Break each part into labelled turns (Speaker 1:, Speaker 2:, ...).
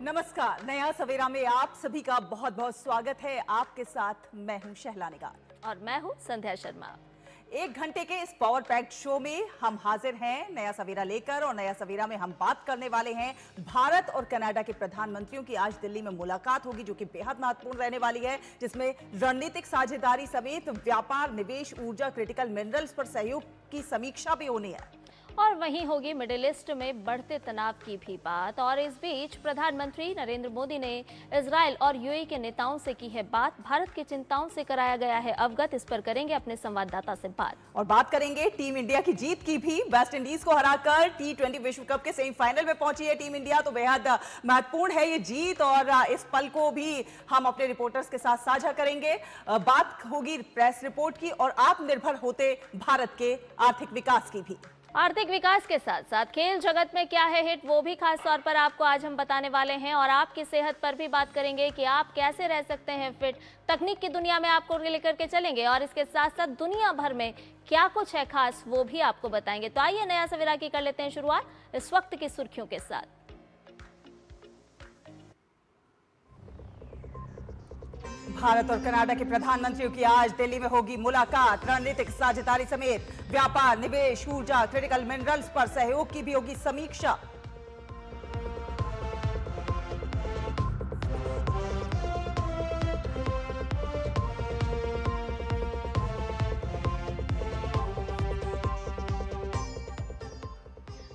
Speaker 1: नमस्कार, नया सवेरा में आप सभी का बहुत बहुत स्वागत है। आपके साथ मैं हूं शहला निगार
Speaker 2: और मैं हूं संध्या शर्मा।
Speaker 1: 1 घंटे के इस पावर पैक्ड शो में हम हाजिर हैं नया सवेरा लेकर। और नया सवेरा में हम बात करने वाले हैं भारत और कनाडा के प्रधानमंत्रियों की आज दिल्ली में मुलाकात होगी, जो कि बेहद महत्वपूर्ण रहने वाली है, जिसमें रणनीतिक साझेदारी समेत व्यापार, निवेश, ऊर्जा, क्रिटिकल मिनरल्स पर सहयोग की समीक्षा भी होनी है।
Speaker 2: और वहीं होगी मिडिल ईस्ट में बढ़ते तनाव की भी बात। और इस बीच प्रधानमंत्री नरेंद्र मोदी ने इजरायल और यूएई के नेताओं से की है बात। भारत की चिंताओं से कराया गया है अवगत। इस पर करेंगे अपने संवाददाता से बात।
Speaker 1: और बात करेंगे टीम इंडिया की जीत की भी। वेस्ट इंडीज को हराकर T20 विश्व कप के सेमीफाइनल में पहुंची है टीम इंडिया, तो बेहद महत्वपूर्ण है ये जीत और इस पल को भी हम अपने रिपोर्टर्स के साथ साझा करेंगे। बात होगी प्रेस रिपोर्ट की और आत्मनिर्भर होते भारत के आर्थिक विकास की भी।
Speaker 2: आर्थिक विकास के साथ साथ खेल जगत में क्या है हिट, वो भी खास तौर पर आपको आज हम बताने वाले हैं। और आपकी सेहत पर भी बात करेंगे कि आप कैसे रह सकते हैं फिट। तकनीक की दुनिया में आपको लेकर के चलेंगे और इसके साथ साथ दुनिया भर में क्या कुछ है खास, वो भी आपको बताएंगे। तो आइए नया सवेरा की कर लेते हैं शुरुआत इस वक्त की सुर्खियों के साथ।
Speaker 1: भारत और कनाडा के प्रधानमंत्रियों की आज दिल्ली में होगी मुलाकात। रणनीतिक साझेदारी समेत व्यापार, निवेश, ऊर्जा, क्रिटिकल मिनरल्स पर सहयोग की भी होगी समीक्षा।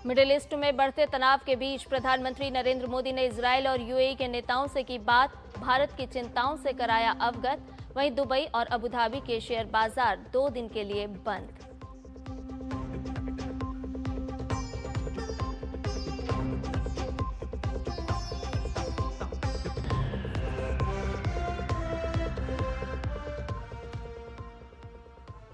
Speaker 2: मिडिल ईस्ट में बढ़ते तनाव के बीच प्रधानमंत्री नरेंद्र मोदी ने इजरायल और यूएई के नेताओं से की बात। भारत की चिंताओं से कराया अवगत। वहीं दुबई और अबुधाबी के शेयर बाजार 2 दिन के लिए बंद।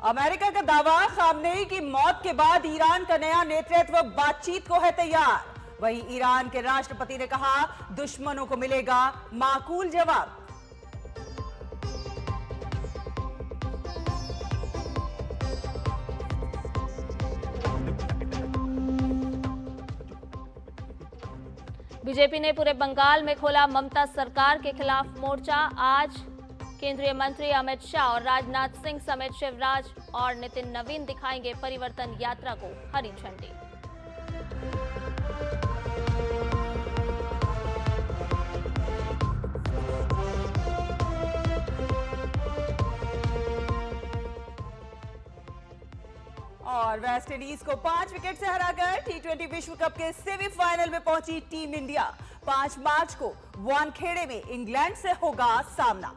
Speaker 1: अमेरिका का दावा, खामनेई की मौत के बाद ईरान का नया नेतृत्व बातचीत को है तैयार। वहीं ईरान के राष्ट्रपति ने कहा, दुश्मनों को मिलेगा माकूल जवाब।
Speaker 2: बीजेपी ने पूरे बंगाल में खोला ममता सरकार के खिलाफ मोर्चा। आज केंद्रीय मंत्री अमित शाह और राजनाथ सिंह समेत शिवराज और नितिन नवीन दिखाएंगे परिवर्तन यात्रा को हरी झंडी।
Speaker 1: और वेस्ट इंडीज को 5 विकेट से हराकर T20 विश्व कप के सेमीफाइनल में पहुंची टीम इंडिया। 5 मार्च को वानखेड़े में इंग्लैंड से होगा सामना।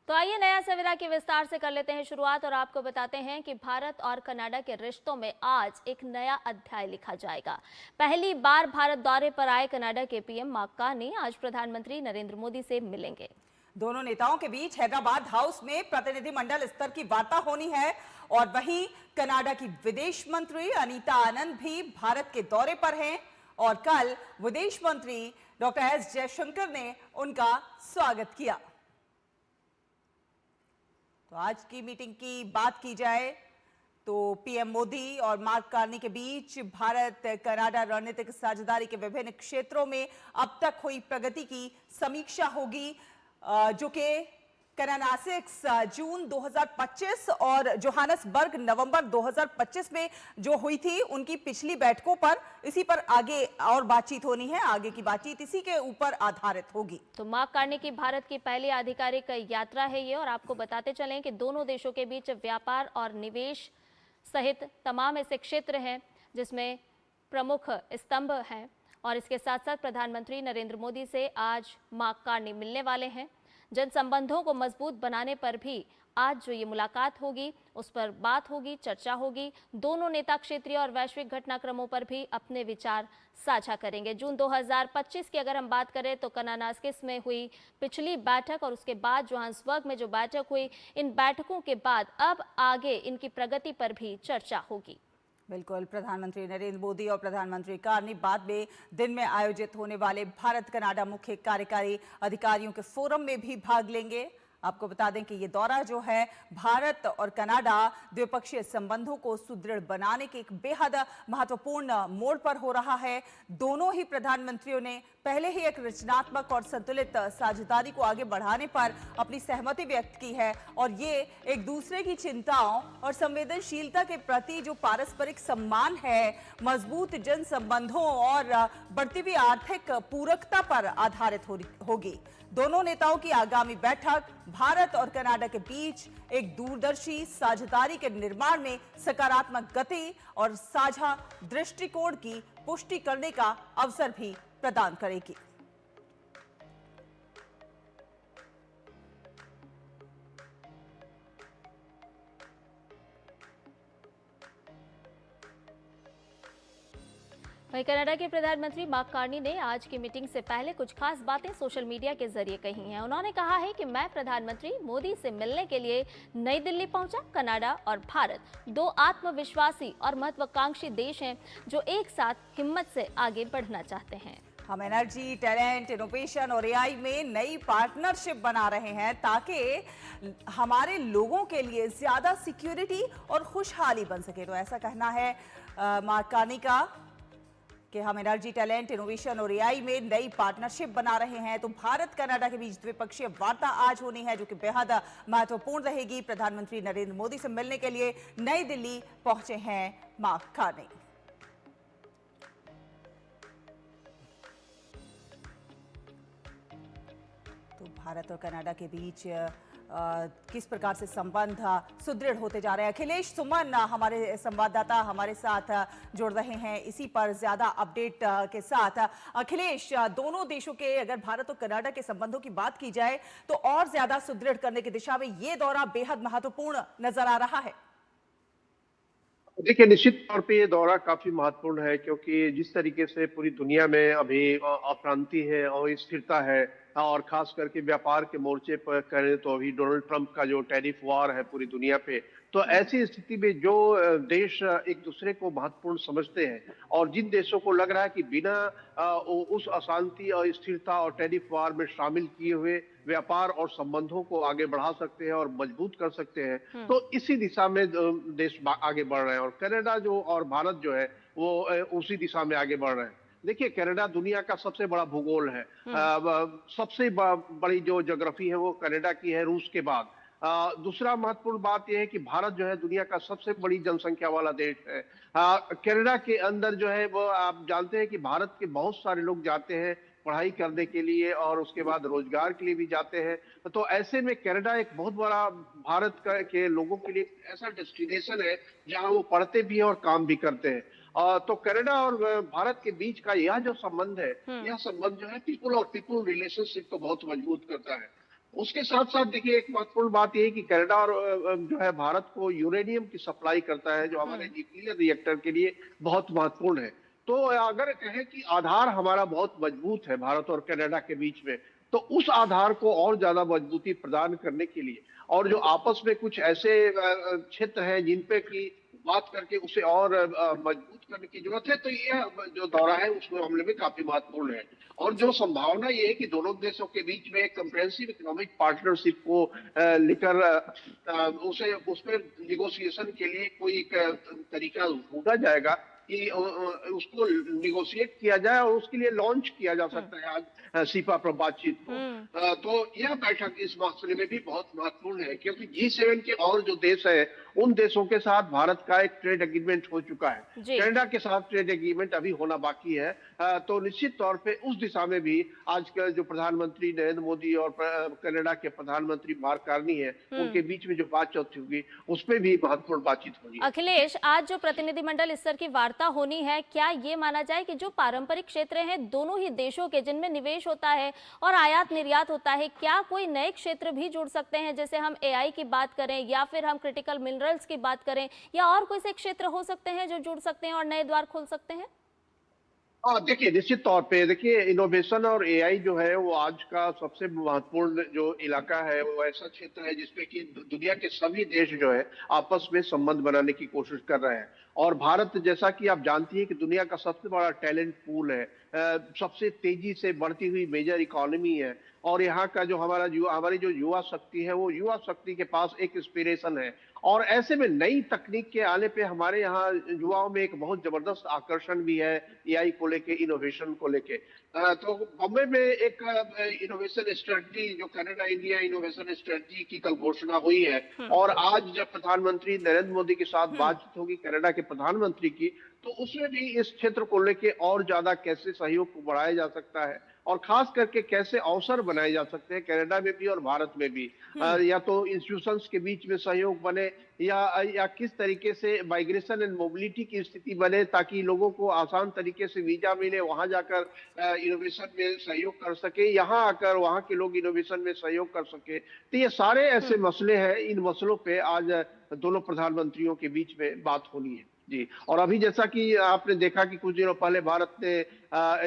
Speaker 2: तो आइए नया सवेरा की विस्तार से कर लेते हैं शुरुआत। और आपको बताते हैं कि भारत और कनाडा के रिश्तों में आज एक नया अध्याय लिखा जाएगा। पहली बार भारत दौरे पर आए कनाडा के पीएम मार्क कार्नी आज प्रधानमंत्री नरेंद्र मोदी से मिलेंगे।
Speaker 1: दोनों नेताओं के बीच हैदराबाद हाउस में प्रतिनिधिमंडल स्तर की वार्ता होनी है। और वहीं कनाडा की विदेश मंत्री अनीता आनंद भी भारत के दौरे पर हैं और कल विदेश मंत्री डॉक्टर एस जयशंकर ने उनका स्वागत किया। तो आज की मीटिंग की बात की जाए तो पीएम मोदी और मार्क कार्नी के बीच भारत कनाडा रणनीतिक साझेदारी के विभिन्न क्षेत्रों में अब तक हुई प्रगति की समीक्षा होगी, जो कि कनानासिक्स जून 2025 और जोहानसबर्ग नवंबर 2025 में जो हुई थी, उनकी पिछली बैठकों पर इसी पर आगे और बातचीत होनी है। आगे की बातचीत इसी के ऊपर आधारित होगी।
Speaker 2: तो मार्क कार्नी की भारत की पहली आधिकारिक यात्रा है ये। और आपको बताते चलें कि दोनों देशों के बीच व्यापार और निवेश सहित तमाम ऐसे क्षेत्र हैं जिसमें प्रमुख स्तंभ हैं। और इसके साथ साथ प्रधानमंत्री नरेंद्र मोदी से आज मार्क कार्नी मिलने वाले हैं। जन संबंधों को मजबूत बनाने पर भी आज जो ये मुलाकात होगी उस पर बात होगी, चर्चा होगी। दोनों नेता क्षेत्रीय और वैश्विक घटनाक्रमों पर भी अपने विचार साझा करेंगे। जून 2025 की अगर हम बात करें तो कनानास्किस में हुई पिछली बैठक और उसके बाद जोहान्सबर्ग में जो बैठक हुई, इन बैठकों के बाद अब आगे इनकी प्रगति पर भी चर्चा होगी।
Speaker 1: बिल्कुल, प्रधानमंत्री नरेंद्र मोदी और प्रधानमंत्री कार्नी बाद में दिन में आयोजित होने वाले भारत कनाडा मुख्य कार्यकारी अधिकारियों के फोरम में भी भाग लेंगे। आपको बता दें कि ये दौरा जो है भारत और कनाडा द्विपक्षीय संबंधों को सुदृढ़ बनाने के एक बेहद महत्वपूर्ण मोड़ पर हो रहा है। दोनों ही प्रधानमंत्रियों ने पहले ही एक रचनात्मक और संतुलित साझेदारी को आगे बढ़ाने पर अपनी सहमति व्यक्त की है और ये एक दूसरे की चिंताओं और संवेदनशीलता के प्रति जो पारस्परिक सम्मान है, मजबूत जन संबंधों और बढ़ती हुई आर्थिक पूरकता पर आधारित होगी। दोनों नेताओं की आगामी बैठक भारत और कनाडा के बीच एक दूरदर्शी साझेदारी के निर्माण में सकारात्मक गति और साझा दृष्टिकोण की पुष्टि करने का अवसर भी प्रदान करेगी।
Speaker 2: वहीं कनाडा के प्रधानमंत्री मार्क कार्नी ने आज की मीटिंग से पहले कुछ खास बातें सोशल मीडिया के जरिए कही हैं। उन्होंने कहा है कि मैं प्रधानमंत्री मोदी से मिलने के लिए नई दिल्ली पहुंचा। कनाडा और भारत दो आत्मविश्वासी और महत्वाकांक्षी देश हैं जो एक साथ हिम्मत से आगे बढ़ना चाहते हैं।
Speaker 1: हम एनर्जी, टैलेंट, इनोवेशन और एआई में नई पार्टनरशिप बना रहे हैं ताकि हमारे लोगों के लिए ज्यादा सिक्योरिटी और खुशहाली बन सके। तो ऐसा कहना है मार्क कार्नी का कि हम एनर्जी, टैलेंट, इनोवेशन और एआई में नई पार्टनरशिप बना रहे हैं। तो भारत कनाडा के बीच द्विपक्षीय वार्ता आज होनी है जो कि बेहद महत्वपूर्ण रहेगी। प्रधानमंत्री नरेंद्र मोदी से मिलने के लिए नई दिल्ली पहुंचे हैं मार्क कार्नी। तो भारत और कनाडा के बीच किस प्रकार से संबंध सुदृढ़ होते जा रहे हैं, अखिलेश सुमन हमारे संवाददाता हमारे साथ जुड़ रहे हैं इसी पर ज्यादा अपडेट के साथ। अखिलेश, दोनों देशों के अगर भारत और कनाडा के संबंधों की बात की जाए तो और ज्यादा सुदृढ़ करने की दिशा में ये दौरा बेहद महत्वपूर्ण नजर आ रहा है।
Speaker 3: देखिए, निश्चित तौर पे ये दौरा काफी महत्वपूर्ण है क्योंकि जिस तरीके से पूरी दुनिया में अभी अशांति है और स्थिरता है और खास करके व्यापार के मोर्चे पर करें तो अभी डोनाल्ड ट्रंप का जो टैरिफ वॉर है पूरी दुनिया पे, तो ऐसी स्थिति में जो देश एक दूसरे को महत्वपूर्ण समझते हैं और जिन देशों को लग रहा है कि बिना उस अशांति और स्थिरता और टैरिफ वॉर में शामिल किए हुए व्यापार और संबंधों को आगे बढ़ा सकते हैं और मजबूत कर सकते हैं, तो इसी दिशा में देश आगे बढ़ रहे हैं और कनाडा जो और भारत जो है वो उसी दिशा में आगे बढ़ रहे हैं। देखिए, कनाडा दुनिया का सबसे बड़ा भूगोल है, सबसे बड़ी जो ज्योग्राफी है वो कनाडा की है रूस के बाद। दूसरा महत्वपूर्ण बात यह है कि भारत जो है दुनिया का सबसे बड़ी जनसंख्या वाला देश है। कनाडा के अंदर जो है वो आप जानते हैं कि भारत के बहुत सारे लोग जाते हैं पढ़ाई करने के लिए और उसके बाद रोजगार के लिए भी जाते हैं। तो ऐसे में कनाडा एक बहुत बड़ा भारत के लोगों के लिए ऐसा डेस्टिनेशन है जहां वो पढ़ते भी हैं और काम भी करते हैं। तो कनाडा और भारत के बीच का यह जो संबंध है, यह संबंध जो है पीपल और पीपल रिलेशनशिप को बहुत मजबूत करता है। उसके साथ साथ देखिए, एक महत्वपूर्ण बात यह है कि कनाडा और जो है भारत को यूरेनियम की सप्लाई करता है जो हमारे न्यूक्लियर रिएक्टर के लिए बहुत महत्वपूर्ण है। तो अगर कहें कि आधार हमारा बहुत मजबूत है भारत और कनाडा के बीच में, तो उस आधार को और ज्यादा मजबूती प्रदान करने के लिए और जो आपस में कुछ ऐसे क्षेत्र हैं जिन पे की बात करके उसे और मजबूत करने की जरूरत है, तो यह जो दौरा है उसमें मामले में काफी महत्वपूर्ण है। और जो संभावना ये है कि दोनों देशों के बीच में एक कंप्रेहेंसिव इकोनॉमिक पार्टनरशिप को लेकर उसे उसमें निगोशिएशन के लिए कोई तरीका ढूंढा जाएगा कि उसको निगोशिएट किया जाए और उसके लिए लॉन्च किया जा सकता है आज सीपा पर बातचीत को। तो यह बैठक इस मसले में भी बहुत महत्वपूर्ण है क्योंकि G7 के और जो देश है उन देशों के साथ भारत का एक ट्रेड एग्रीमेंट हो चुका है, कनाडा के साथ ट्रेड एग्रीमेंट अभी होना बाकी है। तो निश्चित तौर पे उस दिशा में भी आज का जो प्रधानमंत्री नरेंद्र मोदी और कनाडा के प्रधानमंत्री मार्क कार्नी है उनके बीच में जो बातचीत होगी उसमें भी महत्वपूर्ण बातचीत होगी।
Speaker 2: अखिलेश, आज जो प्रतिनिधिमंडल स्तर की वार्ता होनी है, क्या ये माना जाए कि जो पारंपरिक क्षेत्र हैं दोनों ही देशों के जिनमें निवेश होता है और आयात निर्यात होता है, क्या कोई नए क्षेत्र भी जुड़ सकते हैं? जैसे हम एआई की बात करें या फिर हम क्रिटिकल मिनरल्स की बात करें, या और कोई से क्षेत्र हो सकते हैं जो जुड़ सकते हैं और नए द्वार खोल सकते हैं?
Speaker 3: हाँ, देखिए निश्चित तौर पे देखिए इनोवेशन और एआई जो है वो आज का सबसे महत्वपूर्ण जो इलाका है वो ऐसा क्षेत्र है जिसपे कि दुनिया के सभी देश जो है आपस में संबंध बनाने की कोशिश कर रहे हैं। और भारत जैसा कि आप जानती हैं कि दुनिया का सबसे बड़ा टैलेंट पूल है, सबसे तेजी से बढ़ती हुई मेजर इकोनॉमी है। और यहाँ का जो हमारी जो युवा शक्ति है वो युवा शक्ति के पास एक इंस्पिरेशन है। और ऐसे में नई तकनीक के आने पे हमारे यहाँ युवाओं में एक बहुत जबरदस्त आकर्षण भी है एआई को लेके, इनोवेशन को लेके। तो बॉम्बे में एक इनोवेशन स्ट्रेटजी जो कनाडा इंडिया इनोवेशन स्ट्रेटजी की कल घोषणा हुई है। और आज जब प्रधानमंत्री नरेंद्र मोदी के साथ बातचीत होगी कनाडा के प्रधानमंत्री की, तो उसमें भी इस क्षेत्र को लेके और ज्यादा कैसे सहयोग को बढ़ाया जा सकता है और खास करके कैसे अवसर बनाए जा सकते हैं कनाडा में भी और भारत में भी। या तो इंस्टीट्यूशंस के बीच में सहयोग बने या किस तरीके से माइग्रेशन एंड मोबिलिटी की स्थिति बने ताकि लोगों को आसान तरीके से वीजा मिले, वहां जाकर इनोवेशन में सहयोग कर सके, यहाँ आकर वहां के लोग इनोवेशन में सहयोग कर सके। तो ये सारे ऐसे मसले हैं, इन मसलों पे आज दोनों प्रधानमंत्रियों के बीच में बात होनी है जी। और अभी जैसा कि आपने देखा कि कुछ दिनों पहले भारत ने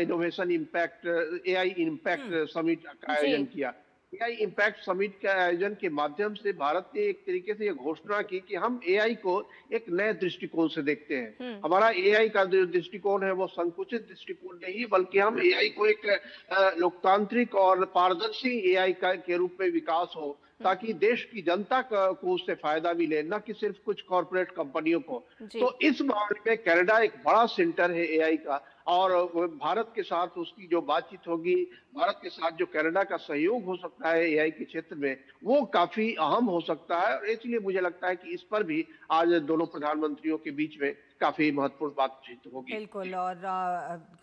Speaker 3: innovation impact AI impact summit का आयोजन किया। एआई इम्पैक्ट समिट के आयोजन के माध्यम से भारत ने एक तरीके से ये घोषणा की कि हम एआई को एक नए दृष्टिकोण से देखते हैं। हमारा एआई का जो दृष्टिकोण है वो संकुचित दृष्टिकोण नहीं बल्कि हम एआई को एक लोकतांत्रिक और पारदर्शी एआई के रूप में विकास हो ताकि देश की जनता को उससे फायदा मिले, न कि सिर्फ कुछ कॉर्पोरेट कंपनियों को। तो इस मामले में कनाडा एक बड़ा सेंटर है एआई का और भारत के साथ उसकी जो बातचीत होगी, भारत के साथ जो कनाडा का सहयोग हो सकता है एआई के क्षेत्र में वो काफी अहम हो सकता है। और इसलिए मुझे लगता है कि इस पर भी आज दोनों प्रधानमंत्रियों के बीच में काफी महत्वपूर्ण बातचीत होगी।
Speaker 1: बिल्कुल। और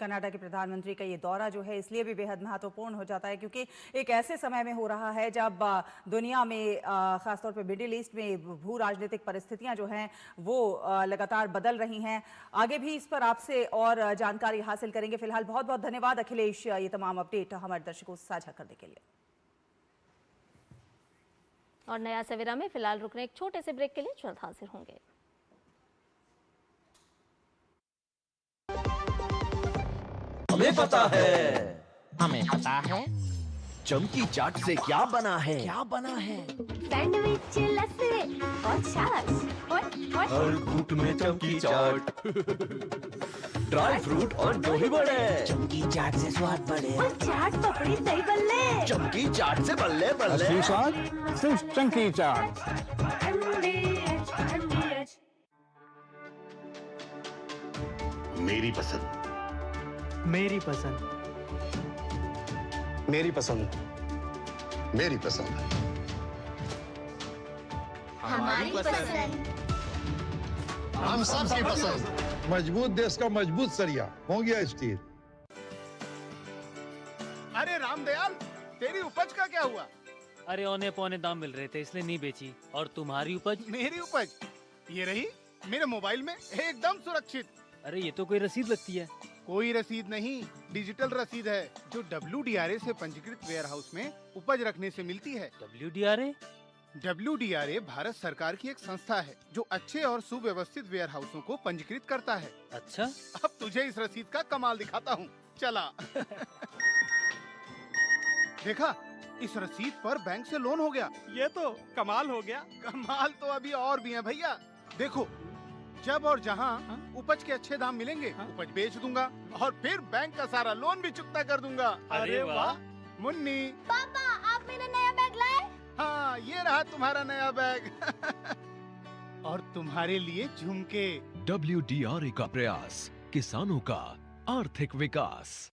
Speaker 1: कनाडा के प्रधानमंत्री का ये दौरा जो है इसलिए भी बेहद महत्वपूर्ण हो जाता है क्योंकि एक ऐसे समय में हो रहा है जब दुनिया में खासतौर पे मिडिल ईस्ट में भू राजनीतिक परिस्थितियां जो हैं वो लगातार बदल रही हैं। आगे भी इस पर आपसे और जानकारी हासिल करेंगे। फिलहाल बहुत बहुत धन्यवाद अखिलेश, ये तमाम अपडेट हमारे दर्शकों से साझा करने के लिए।
Speaker 2: और नया सवेरा में फिलहाल रुकने एक छोटे से ब्रेक के लिए जल्द हाजिर होंगे।
Speaker 4: हमें पता है,
Speaker 5: हमें पता है
Speaker 4: चमकी चाट से क्या बना है,
Speaker 6: सैंडविच लस्सी और छाछ और
Speaker 4: हर घूंट में चमकी चाट ड्राई फ्रूट और दही बड़े,
Speaker 5: चमकी चाट से स्वाद बढ़े।
Speaker 6: और चाट पपड़ी दही बल्ले।
Speaker 4: चमकी चाट से बल्ले बल्ले।
Speaker 7: असली स्वाद सिर्फ चंकी चाट।
Speaker 8: मेरी पसंद,
Speaker 9: मेरी पसंद,
Speaker 8: मेरी पसंद, मेरी पसंद,
Speaker 6: हमारी पसंद।
Speaker 8: हम सबकी पसंद।
Speaker 10: मजबूत देश का मजबूत सरिया हो गया स्टील।
Speaker 11: अरे रामदयाल, तेरी उपज का क्या हुआ?
Speaker 9: अरे औने पौने दाम मिल रहे थे इसलिए नहीं बेची। और तुम्हारी उपज?
Speaker 11: मेरी उपज ये रही मेरे मोबाइल में एकदम सुरक्षित।
Speaker 9: अरे ये तो कोई रसीद लगती है।
Speaker 11: कोई रसीद नहीं, डिजिटल रसीद है जो WDRA से पंजीकृत वेयर हाउस में उपज रखने से मिलती है।
Speaker 9: WDRA?
Speaker 11: WDRA भारत सरकार की एक संस्था है जो अच्छे और सुव्यवस्थित वेयर हाउसों को पंजीकृत करता है।
Speaker 9: अच्छा,
Speaker 11: अब तुझे इस रसीद का कमाल दिखाता हूँ, चला। देखा, इस रसीद पर बैंक से लोन हो गया।
Speaker 9: ये तो कमाल हो गया।
Speaker 11: कमाल तो अभी और भी है भैया। देखो, जब और जहाँ उपज के अच्छे दाम मिलेंगे उपज बेच दूंगा और फिर बैंक का सारा लोन भी चुकता कर दूंगा।
Speaker 9: अरे वाह।
Speaker 11: मुन्नी,
Speaker 6: पापा, आप मेरा नया बैग लाए?
Speaker 11: हाँ, ये रहा तुम्हारा नया बैग। और तुम्हारे लिए झुमके।
Speaker 12: WDRA का प्रयास, किसानों का आर्थिक विकास।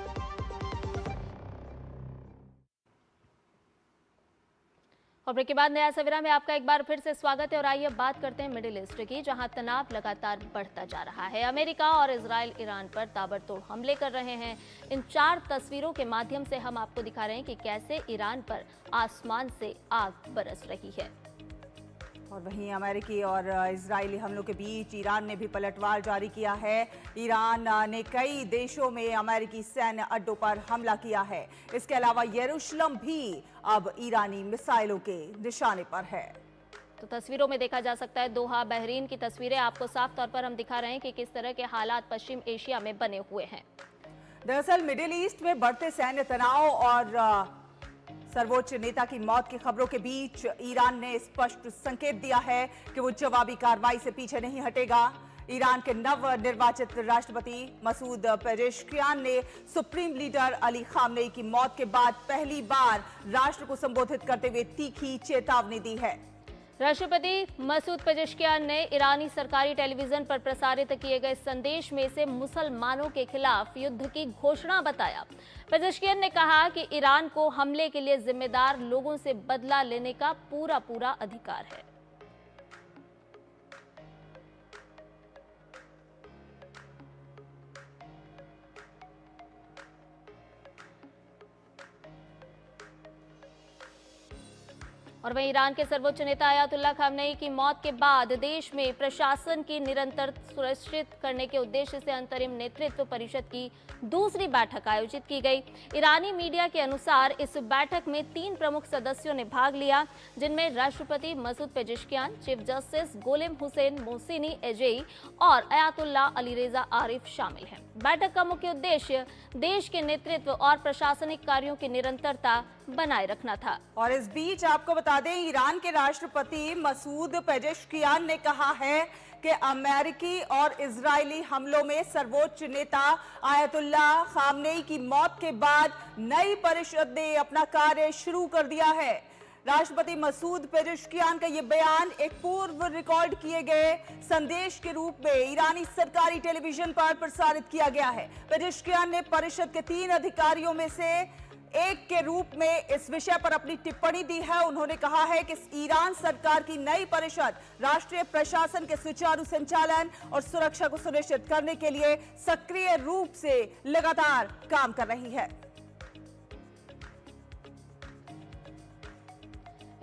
Speaker 2: और ब्रेक के बाद नया सवेरा में आपका एक बार फिर से स्वागत है। और आइए बात करते हैं मिडिल ईस्ट की, जहां तनाव लगातार बढ़ता जा रहा है। अमेरिका और इजराइल ईरान पर ताबड़तोड़ हमले कर रहे हैं। इन 4 तस्वीरों के माध्यम से हम आपको दिखा रहे हैं कि कैसे ईरान पर आसमान से आग बरस रही है।
Speaker 1: और वहीं अमेरिकी और इजरायली हमलों के बीच ईरान ने भी पलटवार जारी किया है। ईरान ने कई देशों में अमेरिकी सैन्य अड्डों पर हमला किया है। इसके अलावा यरूशलेम भी अब ईरानी मिसाइलों के निशाने पर है।
Speaker 2: तो तस्वीरों में देखा जा सकता है दोहा बहरीन की तस्वीरें आपको साफ तौर पर हम दिखा रहे हैं कि किस तरह के हालात पश्चिम एशिया में बने हुए हैं।
Speaker 1: दरअसल मिडिल ईस्ट में बढ़ते सैन्य तनाव और सर्वोच्च नेता की मौत की खबरों के बीच ईरान ने स्पष्ट संकेत दिया है कि वो जवाबी कार्रवाई से पीछे नहीं हटेगा। ईरान के नव निर्वाचित राष्ट्रपति मसूद पेजेश्कियान ने सुप्रीम लीडर अली खामनेई की मौत के बाद पहली बार राष्ट्र को संबोधित करते हुए तीखी चेतावनी दी है।
Speaker 2: राष्ट्रपति मसूद पेजेश्कियान ने ईरानी सरकारी टेलीविजन पर प्रसारित किए गए संदेश में इसे मुसलमानों के खिलाफ युद्ध की घोषणा बताया। पेजेश्कियान ने कहा कि ईरान को हमले के लिए जिम्मेदार लोगों से बदला लेने का पूरा अधिकार है। और वहीं ईरान के सर्वोच्च नेता अयातुल्लाह खामनेई की मौत के बाद देश में प्रशासन की निरंतर सुनिश्चित करने के उद्देश्य से अंतरिम नेतृत्व परिषद की दूसरी बैठक आयोजित की गई। ईरानी मीडिया के अनुसार इस बैठक में 3 प्रमुख सदस्यों ने भाग लिया, जिनमें राष्ट्रपति Masoud Pezeshkian, chief justice Gholam Hossein Mohseni Ejei और अयातुल्लाह अली रेजा आरिफ शामिल हैं। बैठक का मुख्य उद्देश्य देश के नेतृत्व और प्रशासनिक कार्यों की निरंतरता बनाए रखना था।
Speaker 1: और इस बीच आपको बता दें, ईरान के राष्ट्रपति मसूद पेजेश्कियान ने कहा है कि अमेरिकी और इजरायली हमलों में सर्वोच्च नेता आयतुल्लाह खामनेई की मौत के बाद नई परिषद ने अपना कार्य शुरू कर दिया है। राष्ट्रपति मसूद पेजेश्कियान का यह बयान एक पूर्व रिकॉर्ड किए गए संदेश के रूप में ईरानी सरकारी टेलीविजन पर प्रसारित किया गया है। पेजेश्कियान ने परिषद के 3 अधिकारियों में से एक के रूप में इस विषय पर अपनी टिप्पणी दी है। उन्होंने कहा है कि ईरान सरकार की नई परिषद राष्ट्रीय प्रशासन के सुचारू संचालन और सुरक्षा को सुनिश्चित करने के लिए सक्रिय रूप से लगातार काम कर रही है।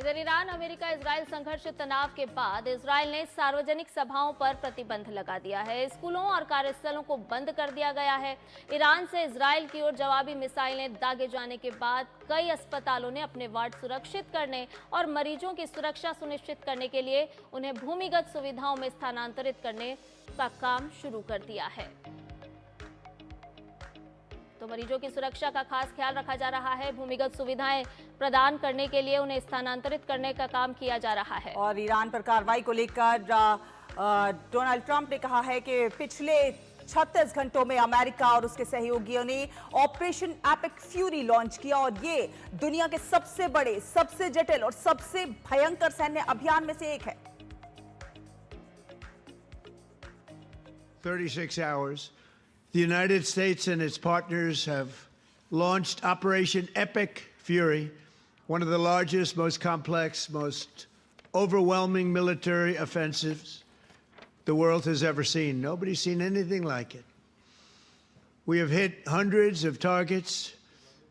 Speaker 2: इधर ईरान अमेरिका इजराइल संघर्ष तनाव के बाद इजराइल ने सार्वजनिक सभाओं पर प्रतिबंध लगा दिया है। स्कूलों और कार्यस्थलों को बंद कर दिया गया है। ईरान से इजराइल की ओर जवाबी मिसाइलें दागे जाने के बाद कई अस्पतालों ने अपने वार्ड सुरक्षित करने और मरीजों की सुरक्षा सुनिश्चित करने के लिए उन्हें भूमिगत सुविधाओं में स्थानांतरित करने का काम शुरू कर दिया है। तो मरीजों की सुरक्षा का खास ख्याल रखा जा रहा है। भूमिगत सुविधाएं प्रदान करने के लिए उन्हें स्थानांतरित करने का काम किया जा रहा है।
Speaker 1: और ईरान पर कार्रवाई को लेकर डोनाल्ड ट्रंप ने कहा है कि पिछले 36 घंटों में अमेरिका और उसके सहयोगियों ने ऑपरेशन एपिक फ्यूरी लॉन्च किया और ये दुनिया के सबसे बड़े, सबसे जटिल और सबसे भयंकर सैन्य अभियान में से एक है।
Speaker 13: 36 hours. The United States and its partners have launched Operation Epic Fury, one of the largest, most complex, most overwhelming military offensives the world has ever seen. Nobody's seen anything like it. We have hit hundreds of targets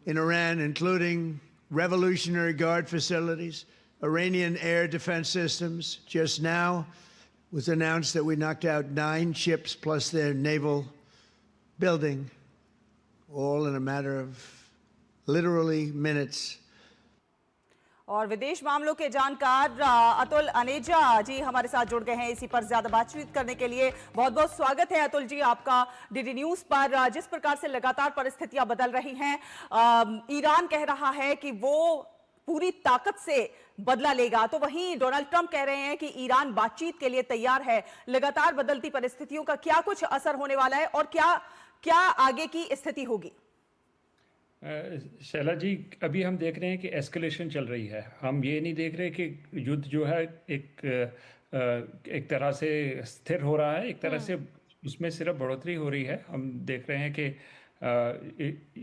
Speaker 13: in Iran, including Revolutionary Guard facilities, Iranian air defense systems. Just now it was announced that we knocked out 9 ships plus their naval building, all in a matter of literally minutes.
Speaker 1: और विदेश मामलों के जानकार अतुल अनेजा जी हमारे साथ जुड़ गए हैं इसी पर ज्यादा बातचीत करने के लिए। बहुत बहुत स्वागत है अतुल जी आपका डीडी न्यूज पर। जिस प्रकार से लगातार परिस्थितियां बदल रही हैं, ईरान कह रहा है कि वो पूरी ताकत से बदला लेगा, तो वहीं डोनाल्ड ट्रंप कह रहे हैं कि ईरान बातचीत के लिए तैयार है। लगातार बदलती परिस्थितियों का क्या कुछ असर होने वाला है और क्या आगे की स्थिति होगी?
Speaker 14: शैला जी, अभी हम देख रहे हैं कि एस्केलेशन चल रही है। हम ये नहीं देख रहे कि युद्ध जो है एक तरह से स्थिर हो रहा है, एक तरह से उसमें सिर्फ बढ़ोतरी हो रही है। हम देख रहे हैं कि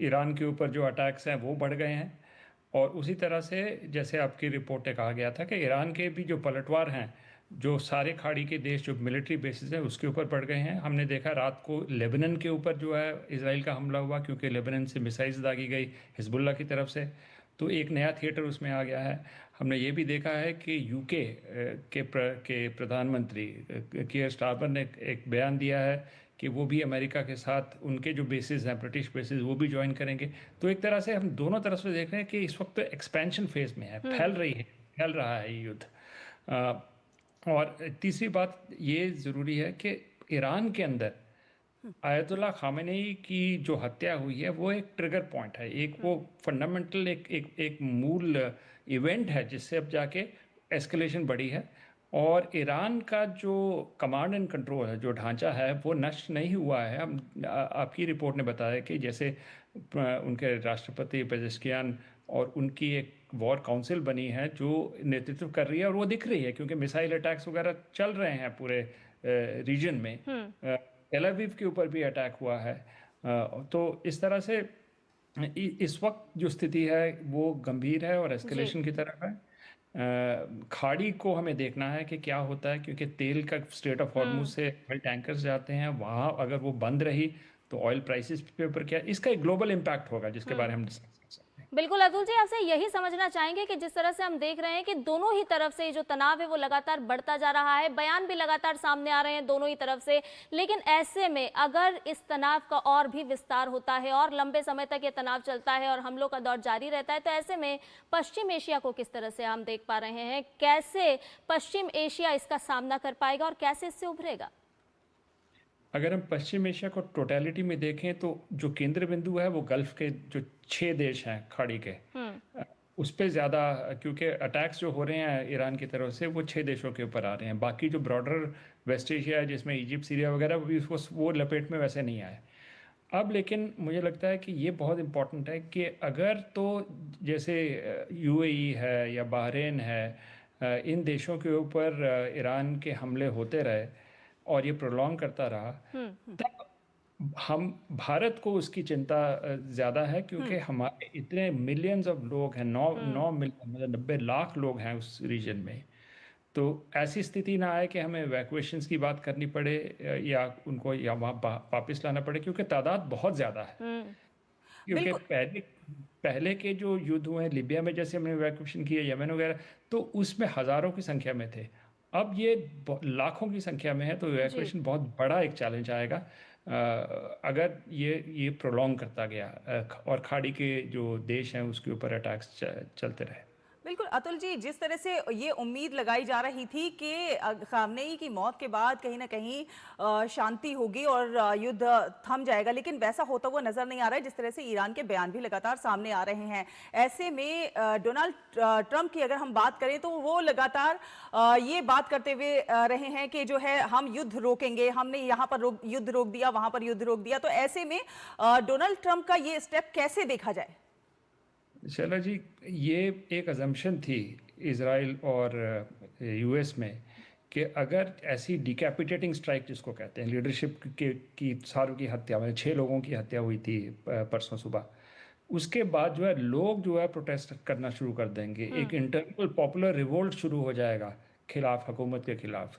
Speaker 14: ईरान के ऊपर जो अटैक्स हैं वो बढ़ गए हैं और उसी तरह से जैसे आपकी रिपोर्ट में कहा गया था कि ईरान के भी जो पलटवार हैं, जो सारे खाड़ी के देश जो मिलिट्री बेसिस हैं उसके ऊपर पड़ गए हैं। हमने देखा रात को लेबनान के ऊपर जो है इजराइल का हमला हुआ क्योंकि लेबनान से मिसाइल्स दागी गई हिजबुल्ला की तरफ से, तो एक नया थिएटर उसमें आ गया है। हमने ये भी देखा है कि यूके के प्रधानमंत्री कीयर स्टारमर ने एक बयान दिया है कि वो भी अमेरिका के साथ उनके जो बेसिस हैं ब्रिटिश बेसिस वो भी ज्वाइन करेंगे। तो एक तरह से हम दोनों तरफ से देख रहे हैं कि इस वक्त एक्सपेंशन फेज में है, फैल रहा है युद्ध। और तीसरी बात ये ज़रूरी है कि ईरान के अंदर आयतुल्ला खामेनेई की जो हत्या हुई है वो एक ट्रिगर पॉइंट है, एक वो फंडामेंटल एक मूल इवेंट है जिससे अब जाके एस्केलेशन बढ़ी है। और ईरान का जो कमांड एंड कंट्रोल है, जो ढांचा है, वो नष्ट नहीं हुआ है। आपकी रिपोर्ट ने बताया कि जैसे उनके राष्ट्रपति पेजेश्कियान और उनकी एक वॉर काउंसिल बनी है जो नेतृत्व कर रही है, और वो दिख रही है क्योंकि मिसाइल अटैक्स वगैरह चल रहे हैं पूरे रीजन में। टेल अवीव के ऊपर भी अटैक हुआ है। तो इस तरह से इस वक्त जो स्थिति है वो गंभीर है और एस्केलेशन की तरफ है। खाड़ी को हमें देखना है कि क्या होता है, क्योंकि तेल का स्ट्रेट ऑफ हॉर्मुज से ऑयल टैंकर्स जाते हैं, वहाँ अगर वो बंद रही तो ऑयल प्राइसेस पे ऊपर क्या, इसका एक ग्लोबल इम्पैक्ट होगा जिसके बारे में हम डिस्कस कर सकते हैं।
Speaker 2: बिल्कुल अतुल जी, आपसे यही समझना चाहेंगे कि जिस तरह से हम देख रहे हैं कि दोनों ही तरफ से जो तनाव है वो लगातार बढ़ता जा रहा है, बयान भी लगातार सामने आ रहे हैं दोनों ही तरफ से, लेकिन ऐसे में अगर इस तनाव का और भी विस्तार होता है और लंबे समय तक ये तनाव चलता है और हमलों का दौर जारी रहता है, तो ऐसे में पश्चिम एशिया को किस तरह से हम देख पा रहे हैं, कैसे पश्चिम एशिया इसका सामना कर पाएगा और कैसे इससे उभरेगा?
Speaker 14: अगर हम पश्चिम एशिया को टोटलिटी में देखें तो जो केंद्र बिंदु है वो गल्फ के जो 6 देश हैं खाड़ी के, उस पर ज़्यादा, क्योंकि अटैक्स जो हो रहे हैं ईरान की तरफ से वो 6 देशों के ऊपर आ रहे हैं। बाकी जो ब्रॉडर वेस्ट एशिया है जिसमें इजिप्ट, सीरिया वगैरह वो लपेट में वैसे नहीं आए अब। लेकिन मुझे लगता है कि ये बहुत इम्पॉर्टेंट है कि अगर तो जैसे यूएई है या बहरीन है, इन देशों के ऊपर ईरान के हमले होते रहे और ये प्रोलॉन्ग करता रहा, तब हम भारत को उसकी चिंता ज़्यादा है, क्योंकि हमारे इतने मिलियंस ऑफ लोग हैं, 9 मिलियन मतलब 90 लाख लोग हैं उस रीजन में। तो ऐसी स्थिति ना आए कि हमें इवैक्यूएशंस की बात करनी पड़े या उनको या वहाँ वापस लाना पड़े, क्योंकि तादाद बहुत ज़्यादा है। क्योंकि पहले के जो युद्ध हुए हैं लिबिया में, जैसे हमने इवैक्यूएशन किए, यमन वगैरह, तो उसमें हज़ारों की संख्या में थे, अब ये लाखों की संख्या में है। तो इवैक्यूएशन बहुत बड़ा एक चैलेंज आएगा अगर ये प्रोलॉन्ग करता गया और खाड़ी के जो देश हैं उसके ऊपर अटैक्स चलते रहे।
Speaker 1: बिल्कुल अतुल जी, जिस तरह से ये उम्मीद लगाई जा रही थी कि खामनेई की मौत के बाद कहीं ना कहीं शांति होगी और युद्ध थम जाएगा, लेकिन वैसा होता हुआ नजर नहीं आ रहा है। जिस तरह से ईरान के बयान भी लगातार सामने आ रहे हैं, ऐसे में डोनाल्ड ट्रंप की अगर हम बात करें तो वो लगातार ये बात करते हुए रहे हैं कि जो है हम युद्ध रोकेंगे, हमने यहाँ पर युद्ध रोक दिया, वहां पर युद्ध रोक दिया। तो ऐसे में डोनाल्ड ट्रंप का ये स्टेप कैसे देखा जाए?
Speaker 14: शैला जी, ये एक अजम्पशन थी इजराइल और यूएस में कि अगर ऐसी डिकैपिटेटिंग स्ट्राइक जिसको कहते हैं, लीडरशिप की सारों की हत्या, मतलब 6 लोगों की हत्या हुई थी परसों सुबह, उसके बाद जो है लोग जो है प्रोटेस्ट करना शुरू कर देंगे, एक इंटरनल पॉपुलर रिवोल्ट शुरू हो जाएगा खिलाफ, हुकूमत के खिलाफ।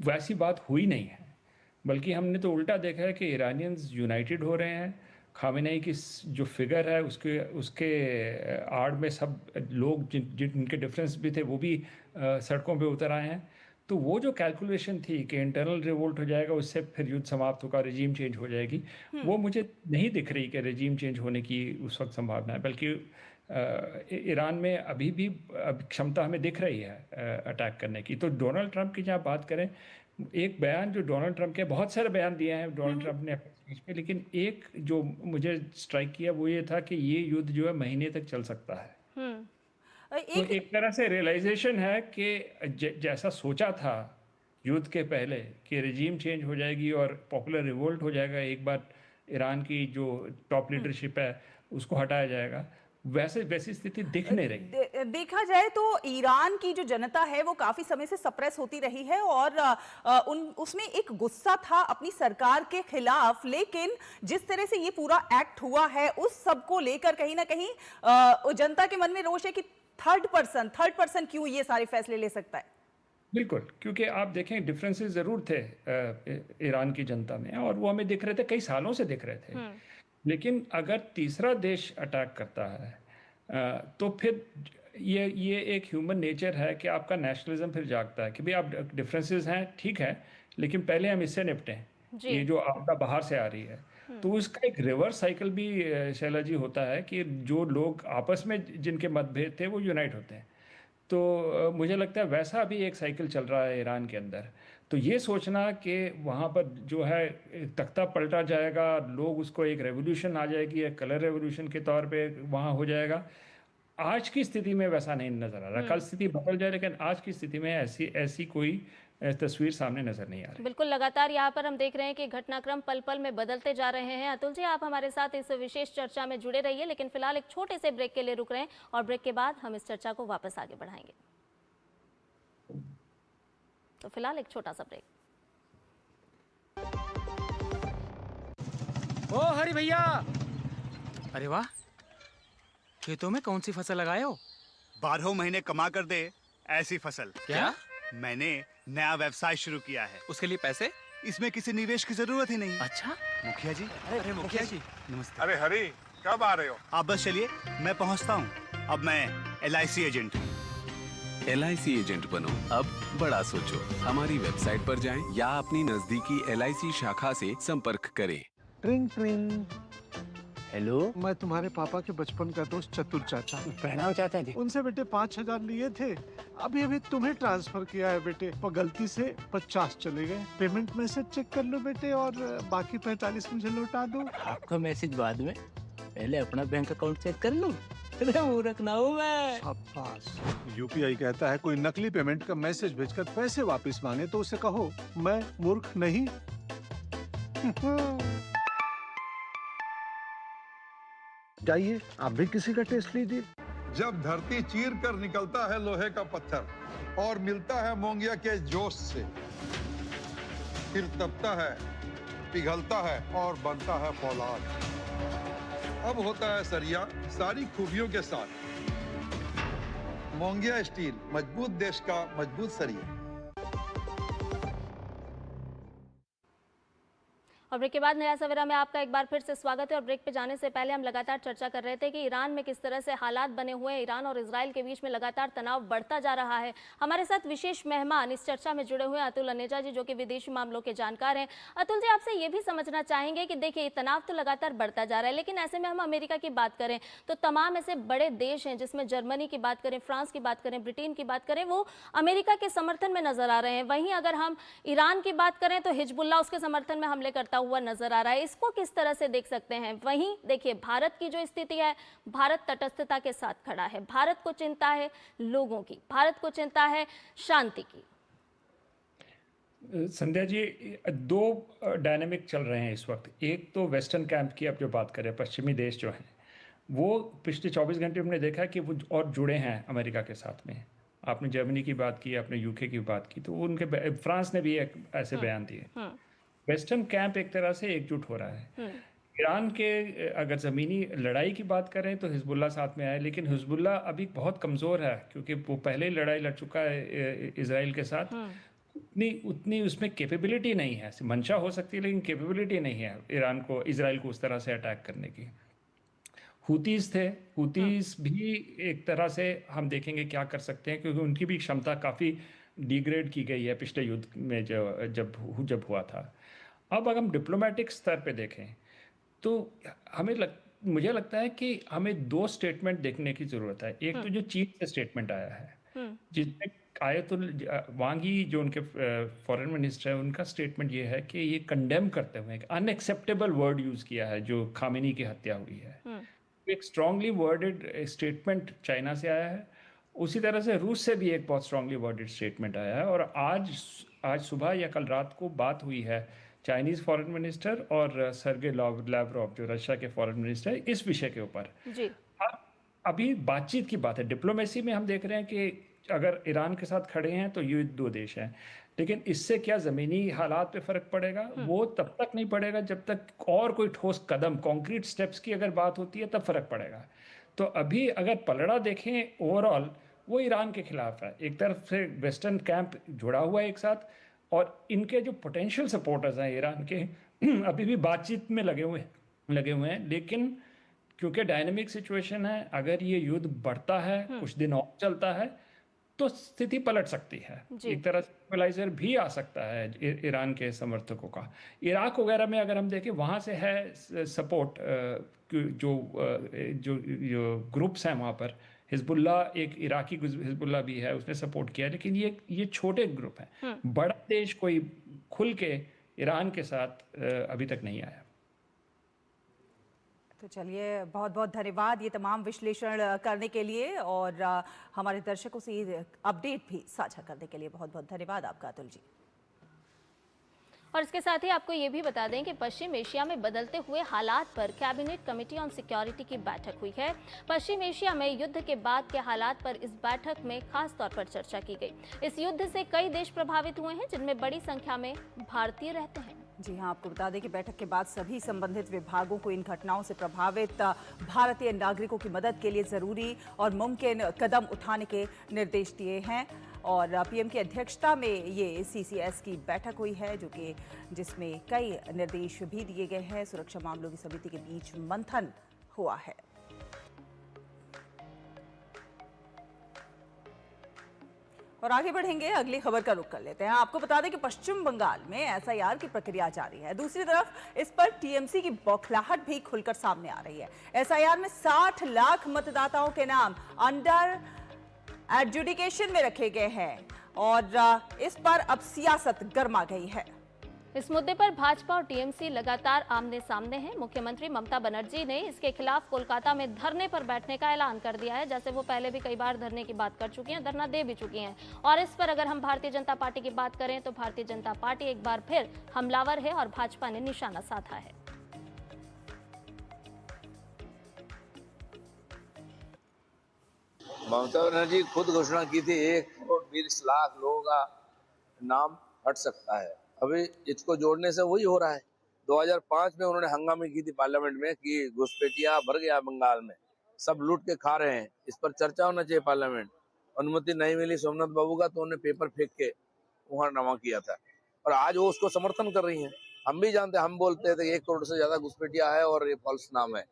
Speaker 14: वैसी बात हुई नहीं है, बल्कि हमने तो उल्टा देखा है कि ईरानियंस यूनाइटेड हो रहे हैं। खामेनेई की जो फिगर है उसके आड़ में सब लोग जिनके डिफरेंस भी थे वो भी सड़कों पे उतर आए हैं। तो वो जो कैलकुलेशन थी कि इंटरनल रिवोल्ट हो जाएगा, उससे फिर युद्ध समाप्त होगा, रेजीम चेंज हो जाएगी, वो मुझे नहीं दिख रही कि रेजीम चेंज होने की उस वक्त संभावना है। बल्कि ईरान में अभी भी क्षमता हमें दिख रही है अटैक करने की। तो डोनाल्ड ट्रंप की जहाँ बात करें, एक बयान जो डोनाल्ड ट्रंप के, बहुत सारे बयान दिए हैं डोनाल्ड ट्रंप ने अपने स्पीच में, लेकिन एक जो मुझे स्ट्राइक किया वो ये था कि ये युद्ध जो है महीने तक चल सकता है। तो एक तरह से रियलाइजेशन है कि जैसा सोचा था युद्ध के पहले कि रेजीम चेंज हो जाएगी और पॉपुलर रिवोल्ट हो जाएगा, एक बार ईरान की जो टॉप लीडरशिप है उसको हटाया जाएगा, वैसी स्थिति दिख नहीं रही।
Speaker 1: देखा जाए तो ईरान की जो जनता है वो काफी समय से सप्रेस होती रही है और उसमें एक गुस्सा था अपनी सरकार के खिलाफ, लेकिन जिस तरह से ये पूरा एक्ट हुआ है उस सब को लेकर कहीं ना कहीं जनता के मन में रोष है कि थर्ड पर्सन क्यों ये सारे फैसले ले सकता है।
Speaker 14: बिल्कुल, क्योंकि आप देखें डिफरेंसेस जरूर थे ईरान की जनता में, और वो हमें दिख रहे थे, कई सालों से दिख रहे थे। लेकिन अगर तीसरा देश अटैक करता है तो फिर ये एक ह्यूमन नेचर है कि आपका नेशनलिज्म फिर जागता है कि भाई आप डिफरेंसेस हैं, ठीक है, लेकिन पहले हम इससे निपटें, ये जो आपदा बाहर से आ रही है। तो उसका एक रिवर्स साइकिल भी शैला जी होता है कि जो लोग आपस में जिनके मतभेद थे वो यूनाइट होते हैं। तो मुझे लगता है वैसा भी एक साइकिल चल रहा है ईरान के अंदर। तो ये सोचना कि वहाँ पर जो है तख्ता पलटा जाएगा, लोग उसको एक रेवोल्यूशन आ जाएगी, एक कलर रेवोल्यूशन के तौर पे वहाँ हो जाएगा, आज की स्थिति में वैसा नहीं नजर आ रहा। कल स्थिति बदल जाए, लेकिन आज की स्थिति में ऐसी कोई तस्वीर सामने नजर नहीं आ रही।
Speaker 2: बिल्कुल, लगातार यहाँ पर हम देख रहे हैं कि घटनाक्रम पल पल में बदलते जा रहे हैं। अतुल जी, आप हमारे साथ इस विशेष चर्चा में जुड़े रहिए, लेकिन फिलहाल एक छोटे से ब्रेक के लिए रुक रहे हैं और ब्रेक के बाद हम इस चर्चा को वापस आगे बढ़ाएंगे। तो फिलहाल एक छोटा सा ब्रेक।
Speaker 15: ओ हरी भैया, अरे वाह, खेतों में कौन सी फसल लगाए हो?
Speaker 11: 12 महीने कमा कर दे ऐसी फसल।
Speaker 15: क्या?
Speaker 11: मैंने नया व्यवसाय शुरू किया है।
Speaker 15: उसके लिए पैसे?
Speaker 11: इसमें किसी निवेश की जरूरत ही नहीं।
Speaker 15: अच्छा
Speaker 11: मुखिया जी।
Speaker 15: अरे मुखिया जी,
Speaker 11: नमस्ते।
Speaker 10: अरे हरी, कब आ रहे हो?
Speaker 11: आप बस चलिए, मैं पहुंचता हूं। अब मैं LIC एजेंट हूं।
Speaker 16: LIC एजेंट बनो, अब बड़ा सोचो। हमारी वेबसाइट पर जाएं या अपनी नजदीकी LIC शाखा से संपर्क करें।
Speaker 17: ट्रिंग ट्रिंग।
Speaker 18: हेलो,
Speaker 17: मैं तुम्हारे पापा के बचपन का दोस्त चतुर चाचा।
Speaker 18: प्रणाम चाचा जी।
Speaker 17: उनसे बेटे 5,000 लिए थे, अभी तुम्हें ट्रांसफर किया है बेटे, पर गलती से 50 चले गए। पेमेंट मैसेज चेक कर लो बेटे और बाकी 45 मुझे लौटा दो।
Speaker 18: आपका मैसेज बाद में, पहले अपना बैंक अकाउंट चेक कर लो। अरे मूर्ख ना हूँ मैं।
Speaker 17: शाबाश। UPI कहता है कोई नकली पेमेंट का मैसेज भेजकर पैसे वापस मांगे तो उसे कहो मैं मूर्ख नहीं। जाइए, आप भी किसी का टेस्ट लीजिए।
Speaker 10: जब धरती चीर कर निकलता है लोहे का पत्थर और मिलता है मोंगिया के जोश से, फिर तपता है, पिघलता है और बनता है फौलाद। अब होता है सरिया सारी खूबियों के साथ। मोंगिया स्टील, मजबूत देश का मजबूत सरिया।
Speaker 2: और ब्रेक के बाद नया सवेरा में आपका एक बार फिर से स्वागत है। और ब्रेक पे जाने से पहले हम लगातार चर्चा कर रहे थे कि ईरान में किस तरह से हालात बने हुए हैं। ईरान और इजराइल के बीच में लगातार तनाव बढ़ता जा रहा है। हमारे साथ विशेष मेहमान इस चर्चा में जुड़े हुए हैं अतुल अनेजा जी, जो कि विदेशी मामलों के जानकार हैं। अतुल जी, आपसे ये भी समझना चाहेंगे कि देखिए, तनाव तो लगातार बढ़ता जा रहा है, लेकिन ऐसे में हम अमेरिका की बात करें तो तमाम ऐसे बड़े देश हैं, जिसमें जर्मनी की बात करें, फ्रांस की बात करें, ब्रिटेन की बात करें, वो अमेरिका के समर्थन में नजर आ रहे हैं। वहीं अगर हम ईरान की बात करें तो हिजबुल्लाह उसके समर्थन में हमले करता हुआ नजर आ रहा है। इसको किस तरह से देख सकते हैं? वहीं देखिए, भारत की जो स्थिति है, भारत तटस्थता के साथ खड़ा है। भारत को चिंता है लोगों की, भारत को चिंता है शांति की।
Speaker 14: संध्या जी, दो डायनेमिक चल रहे हैं इस वक्त। एक तो वेस्टर्न कैंप की आप जो बात करें, पश्चिमी देश जो हैं, वो पिछले 24 घंटे हमने देखा कि वो और जुड़े हैं अमेरिका के साथ में। आपने जर्मनी की बात की, आपने UK की बात की, तो उनके फ्रांस ने भी एक ऐसे बयान दिए। वेस्टर्न कैंप एक तरह से एकजुट हो रहा है। ईरान के अगर ज़मीनी लड़ाई की बात करें तो हिजबुल्लाह साथ में आया, लेकिन हिजबुल्लाह अभी बहुत कमज़ोर है, क्योंकि वो पहले ही लड़ाई लड़ चुका है इजराइल के साथ। उतनी उसमें कैपेबिलिटी नहीं है। मंशा हो सकती है, लेकिन कैपेबिलिटी नहीं है इजराइल को उस तरह से अटैक करने की। हुतीस थे, हुतीस भी एक तरह से हम देखेंगे क्या कर सकते हैं, क्योंकि उनकी भी क्षमता काफ़ी डिग्रेड की गई है पिछले युद्ध में जब हुआ था। अब अगर हम डिप्लोमेटिक स्तर पे देखें तो मुझे लगता है कि हमें दो स्टेटमेंट देखने की ज़रूरत है। एक तो जो चीन से स्टेटमेंट आया है, जिसमें आयतुल वांग ही जो उनके फॉरेन मिनिस्टर है, उनका स्टेटमेंट ये है कि ये कंडेम करते हुए अनएक्सेप्टेबल वर्ड यूज़ किया है जो खामेनी की हत्या हुई है। एक स्ट्रांगली वर्डेड स्टेटमेंट चाइना से आया है। उसी तरह से रूस से भी एक बहुत स्ट्रांगली वर्डेड स्टेटमेंट आया है। और आज सुबह या कल रात को बात हुई है चाइनीज़ फॉरेन मिनिस्टर और सर्गे लैवरोव जो रशिया के फॉरेन मिनिस्टर है, इस विषय के ऊपर। अभी बातचीत की बात है। डिप्लोमेसी में हम देख रहे हैं कि अगर ईरान के साथ खड़े हैं तो ये दो देश हैं, लेकिन इससे क्या ज़मीनी हालात पे फ़र्क पड़ेगा? वो तब तक नहीं पड़ेगा जब तक और कोई ठोस कदम, कॉन्क्रीट स्टेप्स की अगर बात होती है, तब फ़र्क पड़ेगा। तो अभी अगर पलड़ा देखें ओवरऑल, वो ईरान के खिलाफ है। एक तरफ से वेस्टर्न कैंप जुड़ा हुआ है एक साथ, और इनके जो पोटेंशियल सपोर्टर्स हैं ईरान के अभी भी बातचीत में लगे हुए हैं। लेकिन क्योंकि डायनेमिक सिचुएशन है, अगर ये युद्ध बढ़ता है, कुछ दिन और चलता है, तो स्थिति पलट सकती है। एक तरह से स्टेबलाइजर भी आ सकता है ईरान के समर्थकों का। इराक वगैरह में अगर हम देखें, वहाँ से है सपोर्ट, जो ग्रुप्स हैं वहाँ पर हिजबुल्ला एक इराकी हिजबुल्ला भी है, उसने सपोर्ट किया, लेकिन ये छोटे ग्रुप हैं। बड़ा देश कोई खुल के ईरान के साथ अभी तक नहीं आया।
Speaker 1: तो चलिए, बहुत बहुत धन्यवाद ये तमाम विश्लेषण करने के लिए और हमारे दर्शकों से ये अपडेट भी साझा करने के लिए बहुत बहुत धन्यवाद आपका अतुल जी।
Speaker 2: और इसके साथ ही आपको ये भी बता दें कि पश्चिम एशिया में बदलते हुए हालात पर कैबिनेट कमेटी ऑन सिक्योरिटी की बैठक हुई है। पश्चिम एशिया में युद्ध के बाद के हालात पर इस बैठक में खास तौर पर चर्चा की गई। इस युद्ध से कई देश प्रभावित हुए हैं, जिनमें बड़ी संख्या में भारतीय रहते हैं।
Speaker 1: जी हां, आपको बता दें कि बैठक के बाद सभी संबंधित विभागों को इन घटनाओं से प्रभावित भारतीय नागरिकों की मदद के लिए जरूरी और मुमकिन कदम उठाने के निर्देश दिए हैं। और पीएम की अध्यक्षता में ये सीसीएस की बैठक हुई है, जो कि जिसमें कई निर्देश भी दिए गए हैं। सुरक्षा मामलों की समिति के बीच मंथन हुआ है। और आगे बढ़ेंगे, अगली खबर का रुख कर लेते हैं। आपको बता दें कि पश्चिम बंगाल में एसआईआर की प्रक्रिया जारी है। दूसरी तरफ इस पर टीएमसी की बौखलाहट भी खुलकर सामने आ रही है। एसआईआर में 60 लाख मतदाताओं के नाम अंडर एडजुडिकेशन में रखे गए हैं और इस पर अब सियासत गर्मा गई है।
Speaker 2: इस मुद्दे पर भाजपा और टीएमसी लगातार आमने सामने हैं। मुख्यमंत्री ममता बनर्जी ने इसके खिलाफ कोलकाता में धरने पर बैठने का ऐलान कर दिया है। जैसे वो पहले भी कई बार धरने की बात कर चुकी हैं, धरना दे भी चुकी हैं। और इस पर अगर हम भारतीय जनता पार्टी की बात करें तो भारतीय जनता पार्टी एक बार फिर हमलावर है और भाजपा ने निशाना साधा है।
Speaker 19: ममता बनर्जी खुद घोषणा की थी 1 करोड़ 20 लाख लोगों का नाम हट सकता है। अभी इसको जोड़ने से वही हो रहा है। 2005 में उन्होंने हंगामे की थी पार्लियामेंट में कि घुसपैठिया भर गया बंगाल में, सब लूट के खा रहे हैं, इस पर चर्चा होना चाहिए पार्लियामेंट। अनुमति नहीं मिली सोमनाथ बाबू का तो उन्होंने पेपर फेंक के वहां जमा किया था और आज वो उसको समर्थन कर रही हैं। हम भी जानते, हम बोलते थे 1 करोड़ से ज्यादा घुसपैठिया है और ये फॉल्स नाम है।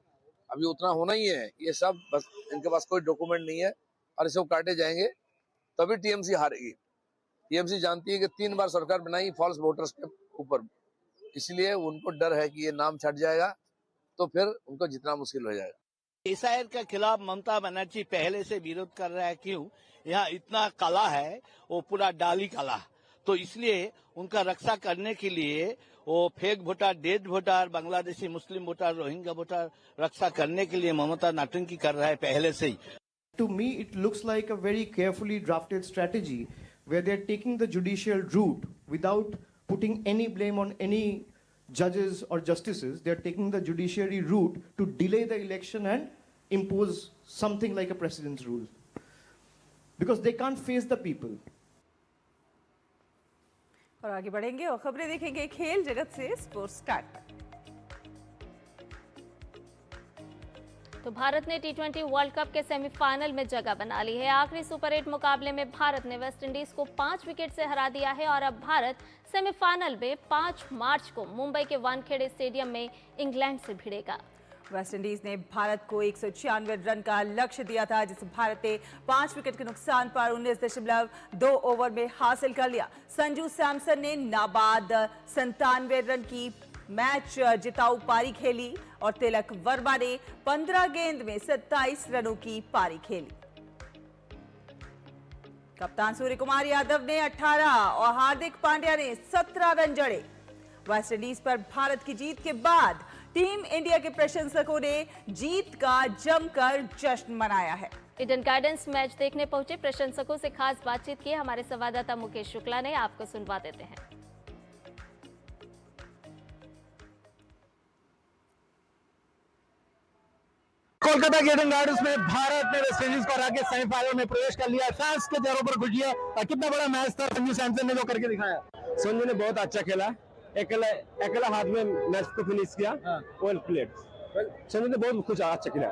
Speaker 19: अभी उतना होना ही है, ये सब बस इनके पास कोई डॉक्यूमेंट नहीं है और इसे काटे जाएंगे तभी टीएमसी हारेगी। टीएमसी जानती है कि 3 बार सरकार बनाई फॉल्स वोटर्स के ऊपर, इसलिए उनको डर है कि ये नाम छट जाएगा तो फिर उनको जितना मुश्किल हो जाएगा।
Speaker 20: एसआईआर के खिलाफ ममता बनर्जी पहले से विरोध कर रहा है। क्यों? यहाँ इतना काला है, वो पूरा डाली काला, तो इसलिए उनका रक्षा करने के लिए वो fake voter, dead voter, Bangladeshi Muslim voter, Rohingya voter रक्षा करने के लिए ममता नाटंकी कर रहा है पहले से ही।
Speaker 21: To me, it looks like a very carefully drafted strategy where they're taking the judicial route without putting any blame on any judges or justices. They're taking the judiciary route to delay the election and impose something like a precedence rule. Because they can't face the people.
Speaker 1: और आगे बढ़ेंगे और खबरें देखेंगे खेल जगत से sports card.
Speaker 2: तो भारत ने टी20 वर्ल्ड कप के सेमीफाइनल में जगह बना ली है। आखिरी सुपर 8 मुकाबले में भारत ने वेस्टइंडीज को 5 विकेट से हरा दिया है और अब भारत सेमीफाइनल में 5 मार्च को मुंबई के वानखेड़े स्टेडियम में इंग्लैंड से भिड़ेगा।
Speaker 1: वेस्टइंडीज ने भारत को 196 रन का लक्ष्य दिया था, जिसे भारत ने 5 विकेट के नुकसान पर 19.2 ओवर में हासिल कर लिया। संजू सैमसन ने नाबाद 97 रन की मैच जिताऊ पारी खेली और तिलक वर्मा ने 15 गेंद में 27 रनों की पारी खेली। कप्तान सूर्य कुमार यादव ने 18 और हार्दिक पांड्या ने 17 रन जड़े। वेस्टइंडीज पर भारत की जीत के बाद टीम इंडिया के प्रशंसकों ने जीत का जमकर जश्न मनाया है।
Speaker 2: ईडन गार्डन्स मैच देखने पहुंचे प्रशंसकों से खास बातचीत की हमारे संवाददाता मुकेश शुक्ला ने, आपको सुनवा देते हैं।
Speaker 7: कोलकाता के ईडन गार्डन्स में भारत ने वेस्टइंडीज को हरा के सेमीफाइनल में प्रवेश कर लिया। फैंस के चेहरों पर खुशी है और कितना बड़ा मैच था संजू सैमसन ने जो करके दिखाया।
Speaker 22: संजू ने बहुत अच्छा खेला, अकेला हाथ में मैच को फिनिश किया, वेल प्लेड। संजू ने बहुत कुछ अच्छा खेला।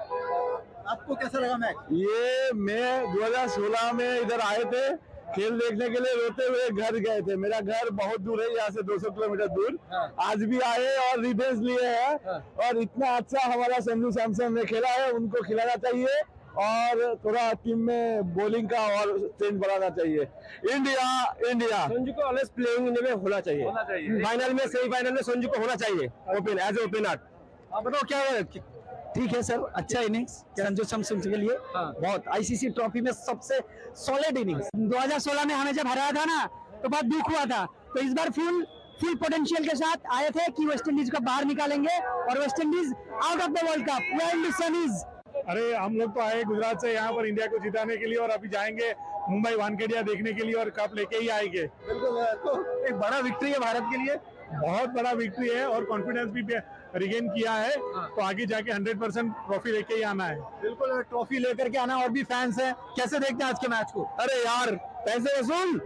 Speaker 7: आपको कैसा लगा मैच?
Speaker 22: ये मैं 2016 में इधर आए थे खेल देखने के लिए, रोते हुए घर गए थे। मेरा घर बहुत दूर है यहाँ से, 200 किलोमीटर दूर। आज भी आए और रिवेंज लिए हैं और इतना अच्छा हमारा संजू सैमसन ने खेला है, उनको खिलाना चाहिए और थोड़ा टीम में बॉलिंग का और स्ट्रेंथ बढ़ाना चाहिए। इंडिया संजू को ऑलवेज प्लेइंग में होना चाहिए। फाइनल में, सेमीफाइनल में संजू को होना चाहिए ओपन एज ओपनर।
Speaker 7: आप बताओ क्या ठीक है सर, अच्छा इनिंग्स संजू सैमसन के लिए बहुत, आईसीसी ट्रॉफी में सबसे सॉलिड इनिंग्स। 2016 में हमें जब हराया था ना तो बहुत दुख हुआ था, तो इस बार फुल पोटेंशियल के साथ आए थे कि वेस्ट इंडीज को बाहर निकालेंगे और West Indies out of the World Cup. Where the sun is.
Speaker 22: अरे हम लोग तो आए गुजरात से यहाँ पर इंडिया को जिताने के लिए और अभी जाएंगे मुंबई वानखेड़िया देखने के लिए और कप लेके ही आएंगे।
Speaker 7: बिल्कुल, तो एक बड़ा विक्ट्री है भारत के लिए,
Speaker 22: बहुत बड़ा विक्ट्री है और कॉन्फिडेंस भी रिगेन किया है, तो आगे जाके 100% ट्रॉफी लेके ही आना है।
Speaker 7: बिल्कुल, ट्रॉफी लेकर के आना। और भी फैंस हैं, कैसे देखते हैं आज के मैच को? अरे यार, पैसे वसूल।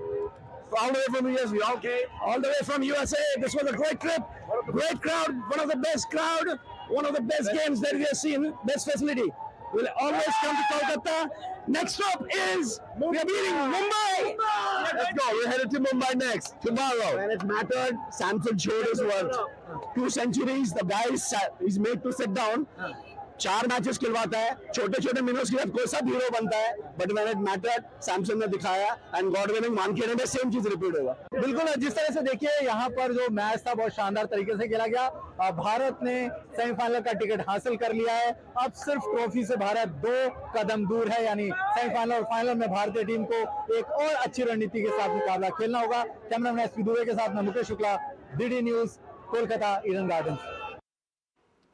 Speaker 7: All the way from USA, okay. All the way from USA. This was a great trip, great crowd, one of the best crowd, one of the best games that we have seen, best facility. We'll always come to Kolkata. Next stop is we are meeting Mumbai. Let's go. We're headed to Mumbai next tomorrow. When it mattered, Samson showed his worth. 2 centuries. The guy is made to sit down. 4 matches खिलवाता है, छोटे छोटे minutes के साथ कोई सा hero बनता है, but when it mattered Samson ने दिखाया एंड गॉड विनिंग वानखेड़े में सेम चीज रिपीट होगा। बिल्कुल, जिस तरह से देखिए यहाँ पर जो मैच था बहुत शानदार तरीके से खेला गया। भारत ने सेमीफाइनल का टिकट हासिल कर लिया है। अब सिर्फ ट्रॉफी से भारत 2 कदम दूर है, यानी सेमीफाइनल और फाइनल में भारतीय टीम को एक और अच्छी रणनीति के साथ मुकाबला खेलना होगा। कैमरामैन एसपी दुबे के साथ मैं Mukesh Shukla, DD news, Kolkata, Eden gardens.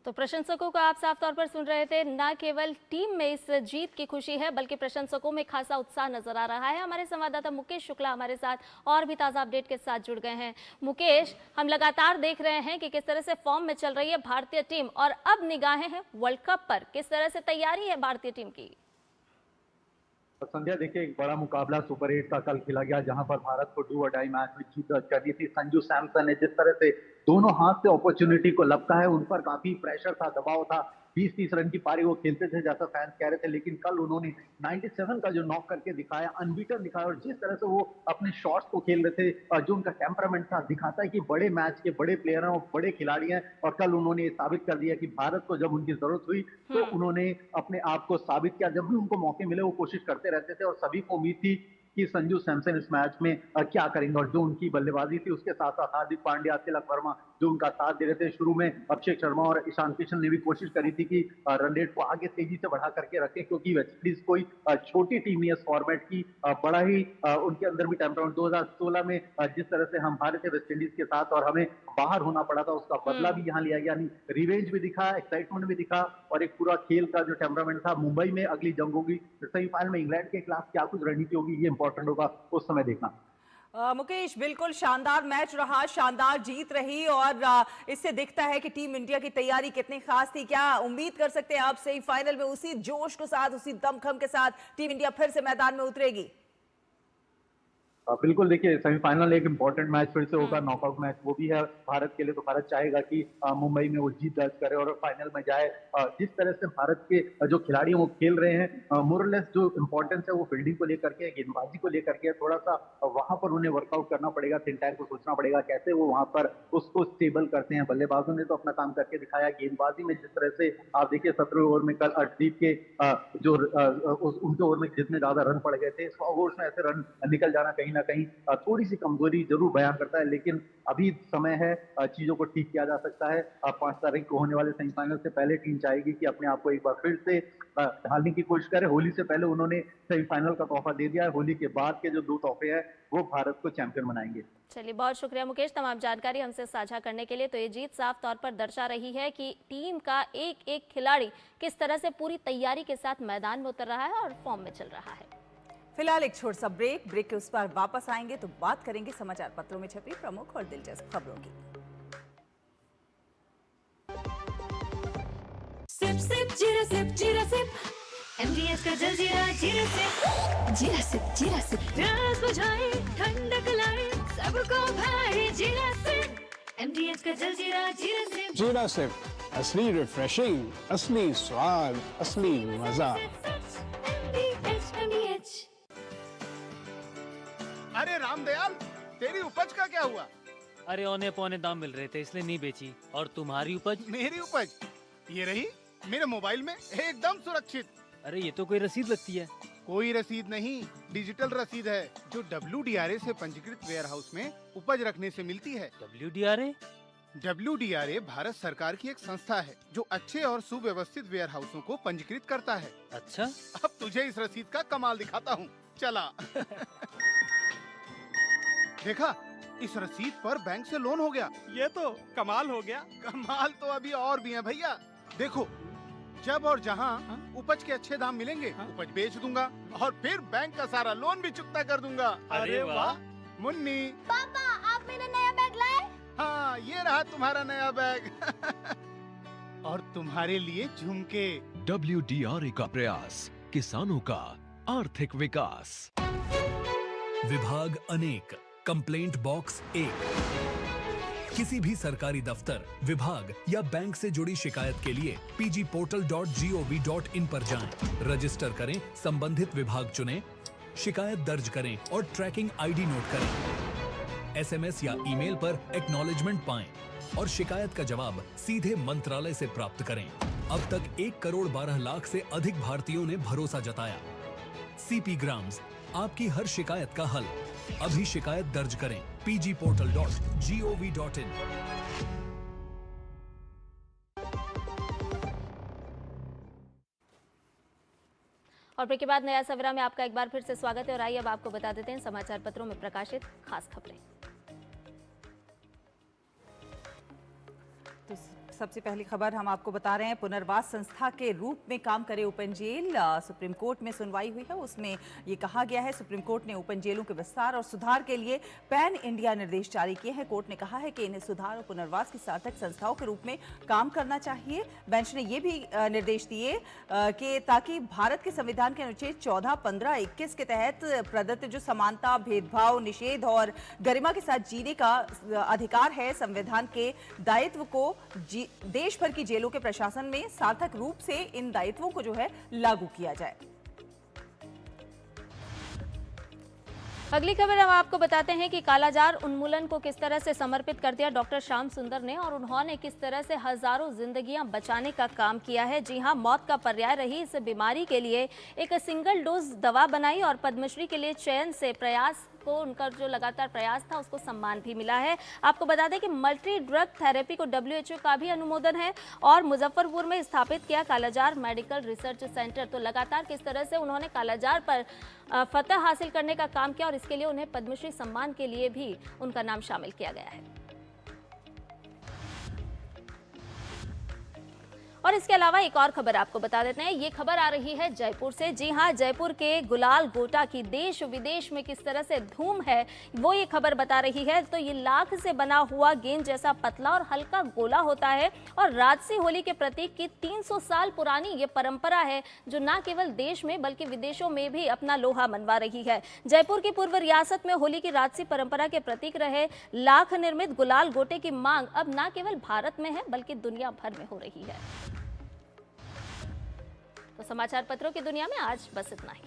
Speaker 2: तो प्रशंसकों को आप साफ तौर पर सुन रहे थे, न केवल टीम में इस जीत की खुशी है बल्कि प्रशंसकों में खासा उत्साह नजर आ रहा है। हमारे संवाददाता मुकेश शुक्ला हमारे साथ और भी ताज़ा अपडेट के साथ जुड़ गए हैं। मुकेश, हम लगातार देख रहे हैं कि किस तरह से फॉर्म में चल रही है भारतीय टीम और अब निगाहें हैं वर्ल्ड कप पर। किस तरह से तैयारी है भारतीय टीम की?
Speaker 3: संध्या, देखिए एक बड़ा मुकाबला सुपर 8 का कल खेला गया, जहां पर भारत को डू और डाई मैच में जीत दर्ज करनी थी। संजू सैमसन ने जिस तरह से दोनों हाथ से अपॉर्चुनिटी को लगता है, उन पर काफी प्रेशर था, दबाव था। 20-30 रन की पारी वो खेलते थे जैसा फैंस कह रहे थे, लेकिन कल उन्होंने 97 का जो नॉक करके दिखाया, अनबीटन दिखाया, और जिस तरह से वो अपने शॉट्स को खेल रहे थे, जो उनका टेम्परामेंट था, दिखाता है कि बड़े मैच के बड़े प्लेयर हैं और बड़े खिलाड़ी हैं। और कल उन्होंने साबित कर दिया कि भारत को जब उनकी जरूरत हुई तो उन्होंने अपने आप को साबित किया। जब भी उनको मौके मिले वो कोशिश करते रहते थे और सभी को उम्मीद थी कि संजू सैमसन इस मैच में क्या करेंगे। और जो उनकी बल्लेबाजी थी, उसके साथ साथ हार्दिक पांड्या, तिलक वर्मा जो उनका साथ दे रहे थे। शुरू में अभिषेक शर्मा और ईशान किशन ने भी कोशिश करी थी कि रन रेट को आगे तेजी से बढ़ा करके रखें, क्योंकि वेस्ट इंडीज कोई छोटी टीम नहीं है इस फॉर्मेट की। बड़ा ही उनके अंदर भी टेम्परामेंट। 2016 में जिस तरह से हम हारे थे वेस्ट इंडीज के साथ और हमें बाहर होना पड़ा था, उसका बदला भी यहाँ लिया गया। यानी रिवेंज भी दिखा, एक्साइटमेंट भी दिखा और एक पूरा खेल का जो टेम्परामेंट था। मुंबई में अगली जंग होगी, सेमीफाइनल में इंग्लैंड के खिलाफ क्या कुछ रणनीति होगी, ये इंपॉर्टेंट होगा, उस समय देखना।
Speaker 1: मुकेश, बिल्कुल शानदार मैच रहा, शानदार जीत रही और इससे दिखता है कि टीम इंडिया की तैयारी कितनी खास थी। क्या उम्मीद कर सकते हैं आप सेमीफाइनल में उसी जोश के साथ, उसी दमखम के साथ टीम इंडिया फिर से मैदान में उतरेगी?
Speaker 3: बिल्कुल, देखिए सेमीफाइनल एक इंपॉर्टेंट मैच फिर से होगा, नॉकआउट मैच वो भी है भारत के लिए। तो भारत चाहेगा कि मुंबई में वो जीत दर्ज करे और फाइनल में जाए। जिस तरह से भारत के जो खिलाड़ी वो खेल रहे हैं, मोरलेस जो इंपॉर्टेंस है वो फील्डिंग को लेकर के, गेंदबाजी को लेकर के, थोड़ा सा वहां पर उन्हें वर्कआउट करना पड़ेगा। थिंक को सोचना पड़ेगा कैसे वो वहां पर उसको स्टेबल करते हैं। बल्लेबाजों ने तो अपना काम करके दिखाया। गेंदबाजी में जिस तरह से आप देखिए 17 ओवर में कल अर्शदीप के जो उनके ओवर में जितने ज्यादा रन पड़ गए थे, 100 ओवर्स में ऐसे रन निकल जाना कहीं ना कहीं थोड़ी सी कमजोरी जरूर बयान करता है। लेकिन अभी समय है, चीजों को ठीक किया जा सकता है। 5 तारीख को होने वाले सेमीफाइनल से पहले टीम चाहेगी कि अपने आप को एक बार फिर से ढालने की कोशिश करे। होली से पहले उन्होंने सेमीफाइनल का तोहफा दे दिया है। होली के बाद के जो 2 तोहफे हैं वो भारत को चैंपियन बनाएंगे।
Speaker 2: चलिए, बहुत शुक्रिया मुकेश तमाम जानकारी हमसे साझा करने के लिए। तो ये जीत साफ तौर पर दर्शा रही है कि टीम का एक एक खिलाड़ी किस तरह से पूरी तैयारी के साथ मैदान में उतर रहा है और फॉर्म में चल रहा है।
Speaker 1: फिलहाल एक छोटा सा ब्रेक के उस पर वापस आएंगे तो बात करेंगे समाचार पत्रों में छपी प्रमुख और दिलचस्प खबरों की।
Speaker 6: सिप सिप जीरा सिप जीरा सिप, MDH का जलजीरा जीरा सिप, जीरा सिप जीरा सिप, प्यास बुझाए ठंडक लाए सबको भाई जीरा सिप, MDH का जलजीरा जीरा सिप।
Speaker 5: जीरा सिप, असली रिफ्रेशिंग, असली स्वाद, असली मजा।
Speaker 11: अरे रामदयाल, तेरी उपज का क्या हुआ?
Speaker 9: अरे औने पौने दाम मिल रहे थे इसलिए नहीं बेची। और तुम्हारी उपज?
Speaker 11: मेरी उपज ये रही मेरे मोबाइल में एकदम सुरक्षित।
Speaker 9: अरे ये तो कोई रसीद लगती है।
Speaker 11: कोई रसीद नहीं, डिजिटल रसीद है जो WDRA से पंजीकृत वेयर हाउस में उपज रखने से मिलती है।
Speaker 9: WDRA?
Speaker 11: WDRA भारत सरकार की एक संस्था है जो अच्छे और सुव्यवस्थित वेयर हाउसों को पंजीकृत करता है।
Speaker 15: अच्छा,
Speaker 11: अब तुझे इस रसीद का कमाल दिखाता हूँ, चला। देखा, इस रसीद पर बैंक से लोन हो गया।
Speaker 15: ये तो कमाल हो गया।
Speaker 11: कमाल तो अभी और भी है भैया। देखो, जब और जहाँ उपज के अच्छे दाम मिलेंगे, उपज बेच दूंगा और फिर बैंक का सारा लोन भी चुकता कर दूंगा।
Speaker 15: अरे वाह।
Speaker 11: मुन्नी,
Speaker 4: पापा, आप मेरा नया बैग लाए?
Speaker 11: हाँ, ये रहा तुम्हारा नया बैग। और तुम्हारे लिए झुमके।
Speaker 12: WDRA का प्रयास, किसानों का आर्थिक विकास।
Speaker 8: विभाग अनेक, कंप्लेंट बॉक्स 1। किसी भी सरकारी दफ्तर, विभाग या बैंक से जुड़ी शिकायत के लिए pgportal.gov.in पर जाएं, रजिस्टर करें, संबंधित विभाग चुनें, शिकायत दर्ज करें और ट्रैकिंग आईडी नोट करें। SMS या ईमेल पर एक्नॉलेजमेंट पाएं और शिकायत का जवाब सीधे मंत्रालय से प्राप्त करें। अब तक 1 करोड़ 12 लाख से अधिक भारतीयों ने भरोसा जताया। CP ग्राम्स, आपकी हर शिकायत का हल। अभी शिकायत दर्ज करें pgportal.gov.in।
Speaker 2: और ब्रेक के बाद नया सवेरा में आपका एक बार फिर से स्वागत है और आइए अब आपको बता देते हैं समाचार पत्रों में प्रकाशित खास खबरें।
Speaker 1: तो सबसे पहली खबर हम आपको बता रहे हैं, पुनर्वास संस्था के रूप में काम करे ओपन जेल। सुप्रीम कोर्ट में सुनवाई हुई है, उसमें ये कहा गया है सुप्रीम कोर्ट ने ओपन जेलों के विस्तार और सुधार के लिए पैन इंडिया निर्देश जारी किए हैं। कोर्ट ने कहा है कि इन्हें सुधार और पुनर्वास की सार्थक संस्थाओं के रूप में काम करना चाहिए। बेंच ने ये भी निर्देश दिए कि ताकि भारत के संविधान के अनुच्छेद 14, 15, 21 के तहत प्रदत्त जो समानता, भेदभाव, निषेध और गरिमा के साथ जीने का अधिकार है, संविधान के दायित्व को देश भर की जेलों के प्रशासन में सार्थक रूप से इन दायित्वों को जो है लागू किया जाए।
Speaker 2: अगली खबर हम आपको बताते हैं कि कालाजार उन्मूलन को किस तरह से समर्पित कर दिया डॉक्टर श्याम सुंदर ने और उन्होंने किस तरह से हजारों जिंदगियां बचाने का काम किया है। जी हां, मौत का पर्याय रही इस बीमारी के लिए एक सिंगल डोज दवा बनाई और पद्मश्री के लिए चयन से प्रयास को उनका जो लगातार प्रयास था उसको सम्मान भी मिला है। आपको बता दें कि मल्टी ड्रग थेरेपी को WHO का भी अनुमोदन है और मुजफ्फरपुर में स्थापित किया कालाजार मेडिकल रिसर्च सेंटर। तो लगातार किस तरह से उन्होंने कालाजार पर फतह हासिल करने का काम किया और इसके लिए उन्हें पद्मश्री सम्मान के लिए भी उनका नाम शामिल किया गया है। और इसके अलावा एक और खबर आपको बता देते हैं, ये खबर आ रही है जयपुर से। जी हां, जयपुर के गुलाल गोटा की देश विदेश में किस तरह से धूम है वो ये खबर बता रही है। तो ये लाख से बना हुआ गेंद जैसा पतला और हल्का गोला होता है और राजसी होली के प्रतीक की 300 साल पुरानी ये परंपरा है जो न केवल देश में बल्कि विदेशों में भी अपना लोहा मनवा रही है। जयपुर की पूर्व रियासत में होली की राजसी परंपरा के प्रतीक रहे लाख निर्मित गुलाल गोटे की मांग अब न केवल भारत में है बल्कि दुनिया भर में हो रही है। तो समाचार पत्रों की दुनिया में आज बस इतना ही।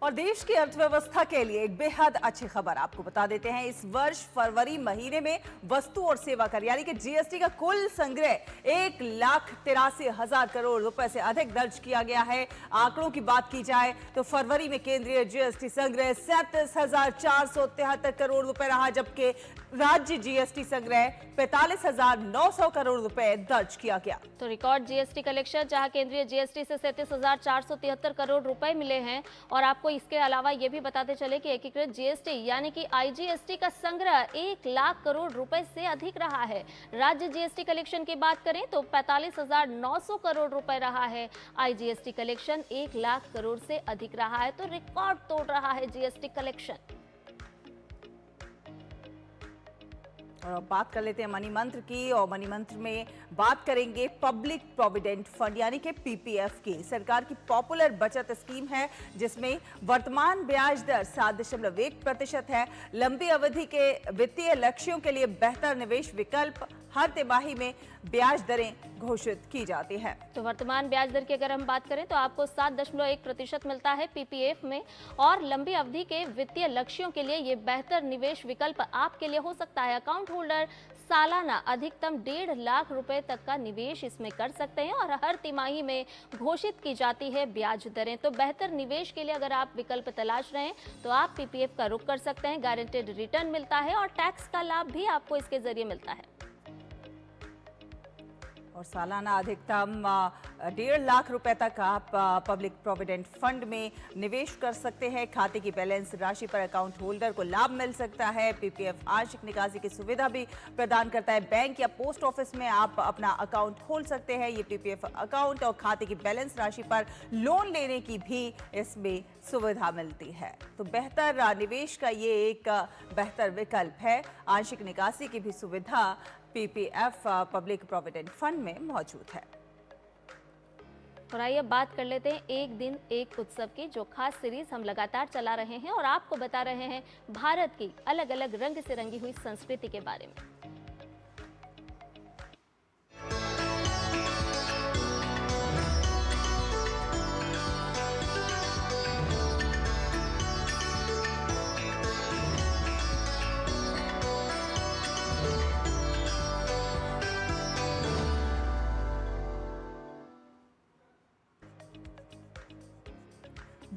Speaker 1: और देश की अर्थव्यवस्था के लिए एक बेहद अच्छी खबर आपको बता देते हैं। इस वर्ष फरवरी महीने में वस्तु और सेवा कर यानी कि GST का कुल संग्रह 1,83,000 करोड़ रुपए से अधिक दर्ज किया गया है। आंकड़ों की बात की जाए तो फरवरी में केंद्रीय GST संग्रह 37,473 करोड़ रुपए रहा, जबकि राज्य GST संग्रह 45,900 करोड़ रुपए दर्ज किया गया।
Speaker 2: तो रिकॉर्ड GST कलेक्शन जहां केंद्रीय GST से 37,473 करोड़ रुपए मिले हैं। और आपको इसके अलावा ये भी बताते चले कि एकीकृत GST यानी कि IGST का संग्रह 1 लाख करोड़ रुपए से अधिक रहा है। राज्य GST कलेक्शन की बात करें तो 45,900 करोड़ रुपए रहा है। IGST कलेक्शन 1 लाख करोड़ से अधिक रहा है। तो रिकॉर्ड तोड़ रहा है GST कलेक्शन।
Speaker 1: और अब बात कर लेते हैं मनी मंत्र की, और मनी मंत्र में बात करेंगे पब्लिक प्रोविडेंट फंड यानी कि PPF की। सरकार की पॉपुलर बचत स्कीम है जिसमें वर्तमान ब्याज दर 7.1% है। लंबी अवधि के वित्तीय लक्ष्यों के लिए बेहतर निवेश विकल्प हर तिमाही में ब्याज दरें घोषित की जाती है।
Speaker 2: तो वर्तमान ब्याज दर की अगर हम बात करें तो आपको 7.1% मिलता है PPF में। और लंबी अवधि के वित्तीय लक्ष्यों के लिए ये बेहतर निवेश विकल्प आपके लिए हो सकता है। अकाउंट होल्डर सालाना अधिकतम 1.5 लाख रुपए तक का निवेश इसमें कर सकते हैं और हर तिमाही में घोषित की जाती है ब्याज दरें। तो बेहतर निवेश के लिए अगर आप विकल्प तलाश रहे हैं तो आप पीपीएफ का रुख कर सकते हैं। गारंटेड रिटर्न मिलता है और टैक्स का लाभ भी आपको इसके जरिए मिलता है।
Speaker 1: और सालाना अधिकतम 1.5 लाख रुपए तक आप पब्लिक प्रोविडेंट फंड में निवेश कर सकते हैं। खाते की बैलेंस राशि पर अकाउंट होल्डर को लाभ मिल सकता है। पीपीएफ आंशिक निकासी की सुविधा भी प्रदान करता है। बैंक या पोस्ट ऑफिस में आप अपना अकाउंट खोल सकते हैं। ये पीपीएफ अकाउंट और खाते की बैलेंस राशि पर लोन लेने की भी इसमें सुविधा मिलती है। तो बेहतर निवेश का ये एक बेहतर विकल्प है। आंशिक निकासी की भी सुविधा पीपीएफ पब्लिक प्रोविडेंट फंड में मौजूद है।
Speaker 2: और आइए बात कर लेते हैं एक दिन एक उत्सव की, जो खास सीरीज हम लगातार चला रहे हैं और आपको बता रहे हैं भारत की अलग अलग रंग से रंगी हुई संस्कृति के बारे में।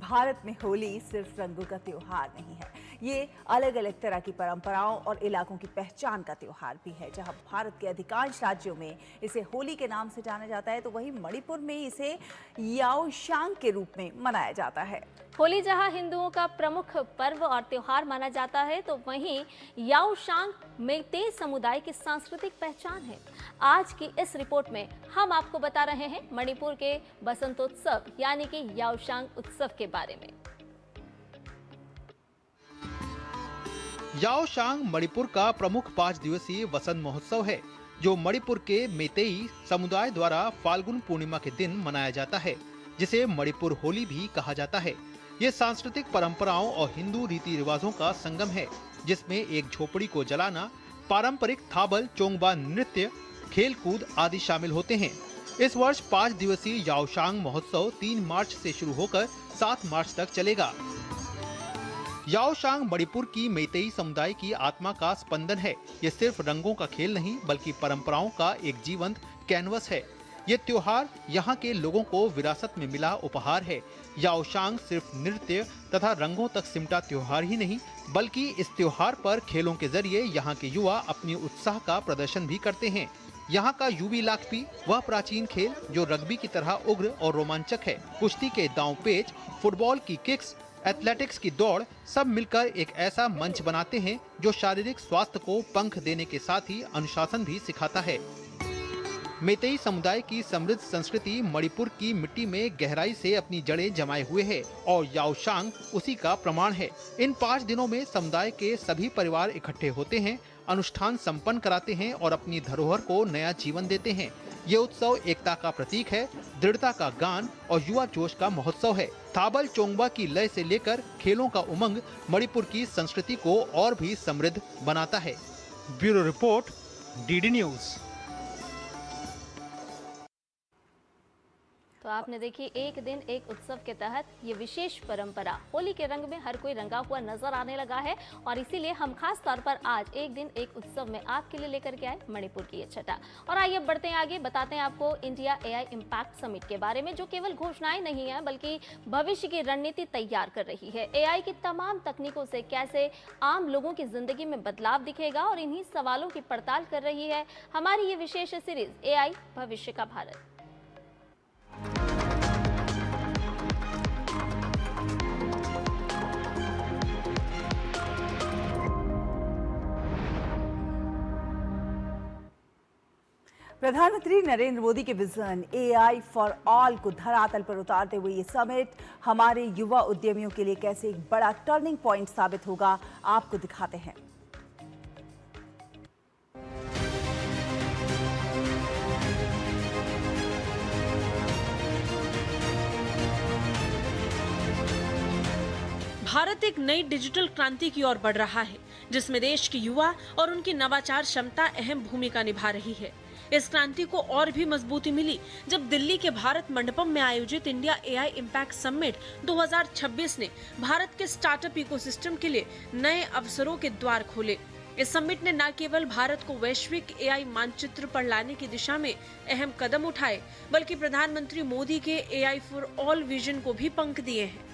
Speaker 1: भारत में होली सिर्फ रंगों का त्योहार नहीं है, ये अलग अलग तरह की परंपराओं और इलाकों की पहचान का त्योहार भी है। जहां भारत के अधिकांश राज्यों में इसे होली के नाम से जाना जाता है, तो वहीं मणिपुर में इसे याओशांग के रूप में मनाया जाता है।
Speaker 2: होली जहां हिंदुओं का प्रमुख पर्व और त्योहार माना जाता है, तो वहीं याओशांग मेइतेई समुदाय की सांस्कृतिक पहचान है। आज की इस रिपोर्ट में हम आपको बता रहे हैं मणिपुर के बसंतोत्सव यानी कि याओशांग उत्सव के बारे में।
Speaker 13: याओशांग मणिपुर का प्रमुख 5 दिवसीय वसंत महोत्सव है, जो मणिपुर के मेइतेई समुदाय द्वारा फाल्गुन पूर्णिमा के दिन मनाया जाता है, जिसे मणिपुर होली भी कहा जाता है। ये सांस्कृतिक परंपराओं और हिंदू रीति रिवाजों का संगम है, जिसमें एक झोपड़ी को जलाना, पारंपरिक थाबल चोंगबा नृत्य, खेल कूद आदि शामिल होते हैं। इस वर्ष 5 दिवसीय याओशांग महोत्सव 3 मार्च से शुरू होकर 7 मार्च तक चलेगा। याओशांग मणिपुर की मेइतेई समुदाय की आत्मा का स्पंदन है। ये सिर्फ रंगों का खेल नहीं, बल्कि परंपराओं का एक जीवंत कैनवस है। ये त्योहार यहाँ के लोगों को विरासत में मिला उपहार है। याओशांग सिर्फ नृत्य तथा रंगों तक सिमटा त्योहार ही नहीं, बल्कि इस त्योहार पर खेलों के जरिए यहाँ के युवा अपनी उत्साह का प्रदर्शन भी करते हैं। यहाँ का यूबी लाखपी वह प्राचीन खेल जो रग्बी की तरह उग्र और रोमांचक है। कुश्ती के दांव पेच, फुटबॉल की किक्स, एथलेटिक्स की दौड़ सब मिलकर एक ऐसा मंच बनाते हैं जो शारीरिक स्वास्थ्य को पंख देने के साथ ही अनुशासन भी सिखाता है। मेइतेई समुदाय की समृद्ध संस्कृति मणिपुर की मिट्टी में गहराई से अपनी जड़ें जमाए हुए है और याओशांग उसी का प्रमाण है। इन 5 दिनों में समुदाय के सभी परिवार इकट्ठे होते हैं, अनुष्ठान संपन्न कराते हैं और अपनी धरोहर को नया जीवन देते हैं। ये उत्सव एकता का प्रतीक है, दृढ़ता का गान और युवा जोश का महोत्सव है। थाबल चोंगबा की लय से लेकर खेलों का उमंग मणिपुर की संस्कृति को और भी समृद्ध बनाता है। Bureau report, DD news.
Speaker 2: तो आपने देखी एक दिन एक उत्सव के तहत ये विशेष परंपरा होली के रंग में हर कोई रंगा हुआ नजर आने लगा है, और इसीलिए हम खास तौर पर आज एक दिन एक उत्सव में आपके लिए लेकर के आए मणिपुर की ये छटा। और आइए बढ़ते हैं आगे, बताते हैं आपको इंडिया एआई इम्पैक्ट समिट के बारे में, जो केवल घोषणाएं नहीं है बल्कि भविष्य की रणनीति तैयार कर रही है। एआई की तमाम तकनीकों से कैसे आम लोगों की जिंदगी में बदलाव दिखेगा, और इन्हीं सवालों की पड़ताल कर रही है हमारी ये विशेष सीरीज एआई भविष्य का भारत।
Speaker 1: प्रधानमंत्री नरेंद्र मोदी के विजन एआई फॉर ऑल को धरातल पर उतारते हुए ये समिट हमारे युवा उद्यमियों के लिए कैसे एक बड़ा टर्निंग पॉइंट साबित होगा, आपको दिखाते हैं।
Speaker 16: भारत एक नई डिजिटल क्रांति की ओर बढ़ रहा है, जिसमें देश के युवा और उनकी नवाचार क्षमता अहम भूमिका निभा रही है। इस क्रांति को और भी मजबूती मिली जब दिल्ली के भारत मंडपम में आयोजित इंडिया एआई इम्पैक्ट समिट 2026 ने भारत के स्टार्टअप इकोसिस्टम के लिए नए अवसरों के द्वार खोले। इस समिट ने न केवल भारत को वैश्विक एआई मानचित्र पर लाने की दिशा में अहम कदम उठाए, बल्कि प्रधानमंत्री मोदी के एआई फॉर ऑल विजन को भी पंख दिए हैं।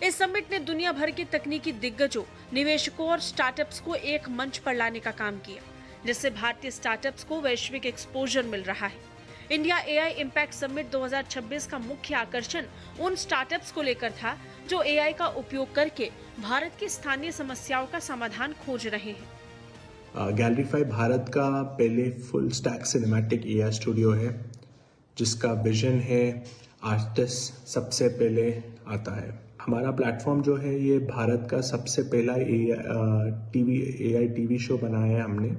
Speaker 16: इस समिट ने दुनिया भर के तकनीकी दिग्गजों, निवेशकों और स्टार्टअप्स को एक मंच पर लाने का काम किया, जिससे भारतीय स्टार्टअप्स को वैश्विक एक्सपोजर मिल रहा है। इंडिया एआई इम्पैक्ट समिट 2026 का मुख्य आकर्षण उन स्टार्टअप्स को लेकर था जो एआई का उपयोग करके भारत की स्थानीय समस्याओं का समाधान खोज रहे हैं।
Speaker 17: गैलरीफाई भारत का पहले full stack cinematic AI studio है, जिसका विजन है आर्टिस्ट सबसे पहले आता है। हमारा प्लेटफॉर्म जो है ये भारत का सबसे पहला एआई टीवी शो बनाया है हमने,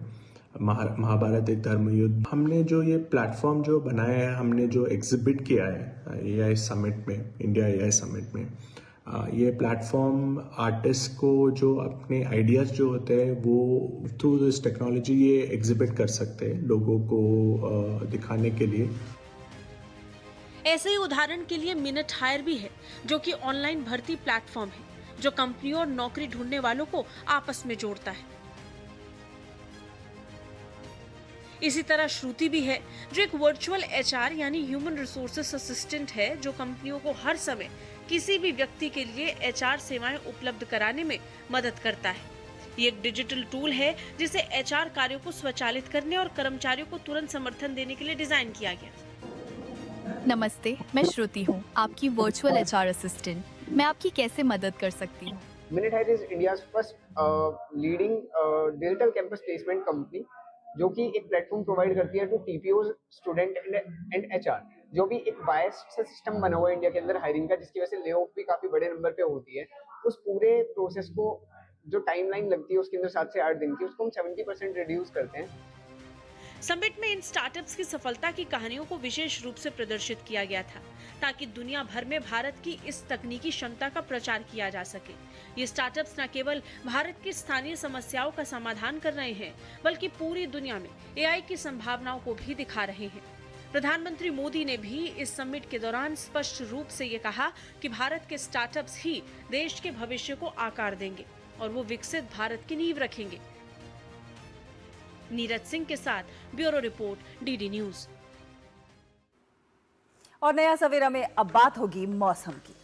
Speaker 17: महाभारत एक धर्मयुद्ध। हमने जो ये प्लेटफॉर्म जो बनाया है, हमने जो एग्जिबिट किया है एआई समिट में, इंडिया एआई समिट में, ये प्लेटफॉर्म आर्टिस्ट को जो अपने आइडियाज जो होते हैं वो थ्रू दिस टेक्नोलॉजी ये एग्जिबिट कर सकते हैं लोगों को दिखाने के लिए।
Speaker 16: ऐसे ही उदाहरण के लिए मिनट हायर भी है, जो कि ऑनलाइन भर्ती प्लेटफॉर्म है जो कंपनियों और नौकरी ढूंढने वालों को आपस में जोड़ता है। इसी तरह श्रुति भी है, जो एक वर्चुअल एचआर यानी ह्यूमन रिसोर्सेस असिस्टेंट है, जो कंपनियों को हर समय किसी भी व्यक्ति के लिए एचआर सेवाएं उपलब्ध कराने में मदद करता है। ये एक डिजिटल टूल है जिसे एचआर कार्यों को स्वचालित करने और कर्मचारियों को तुरंत समर्थन देने के लिए डिजाइन किया गया।
Speaker 18: नमस्ते, मैं श्रुति हूँ, आपकी वर्चुअल एचआर असिस्टेंट। मैं आपकी कैसे मदद कर सकती हूँ?
Speaker 23: Minute hire is India's first leading digital campus placement company, जो कि एक प्लेटफॉर्म प्रोवाइड करती है to TPOs, student and HR. जो भी एक बायस्ड सा सिस्टम बना हुआ है इंडिया के अंदर हायरिंग का, जिसकी वजह से ले ऑफ भी काफी बड़े नंबर पे होती है, उस पूरे प्रोसेस को जो टाइमलाइन लगती है उसके अंदर 7 से 8 दिन की, उसको हम 70% रिड्यूस करते हैं।
Speaker 16: समिट में इन स्टार्टअप्स की सफलता की कहानियों को विशेष रूप से प्रदर्शित किया गया था, ताकि दुनिया भर में भारत की इस तकनीकी क्षमता का प्रचार किया जा सके। ये स्टार्टअप्स न केवल भारत की स्थानीय समस्याओं का समाधान कर रहे हैं, बल्कि पूरी दुनिया में एआई की संभावनाओं को भी दिखा रहे हैं। प्रधानमंत्री मोदी ने भी इस समिट के दौरान स्पष्ट रूप से ये कहा कि भारत के स्टार्टअप्स ही देश के भविष्य को आकार देंगे और वो विकसित भारत की नींव रखेंगे। नीरज सिंह के साथ ब्यूरो रिपोर्ट, डीडी न्यूज।
Speaker 1: और नया सवेरा में अब बात होगी मौसम की।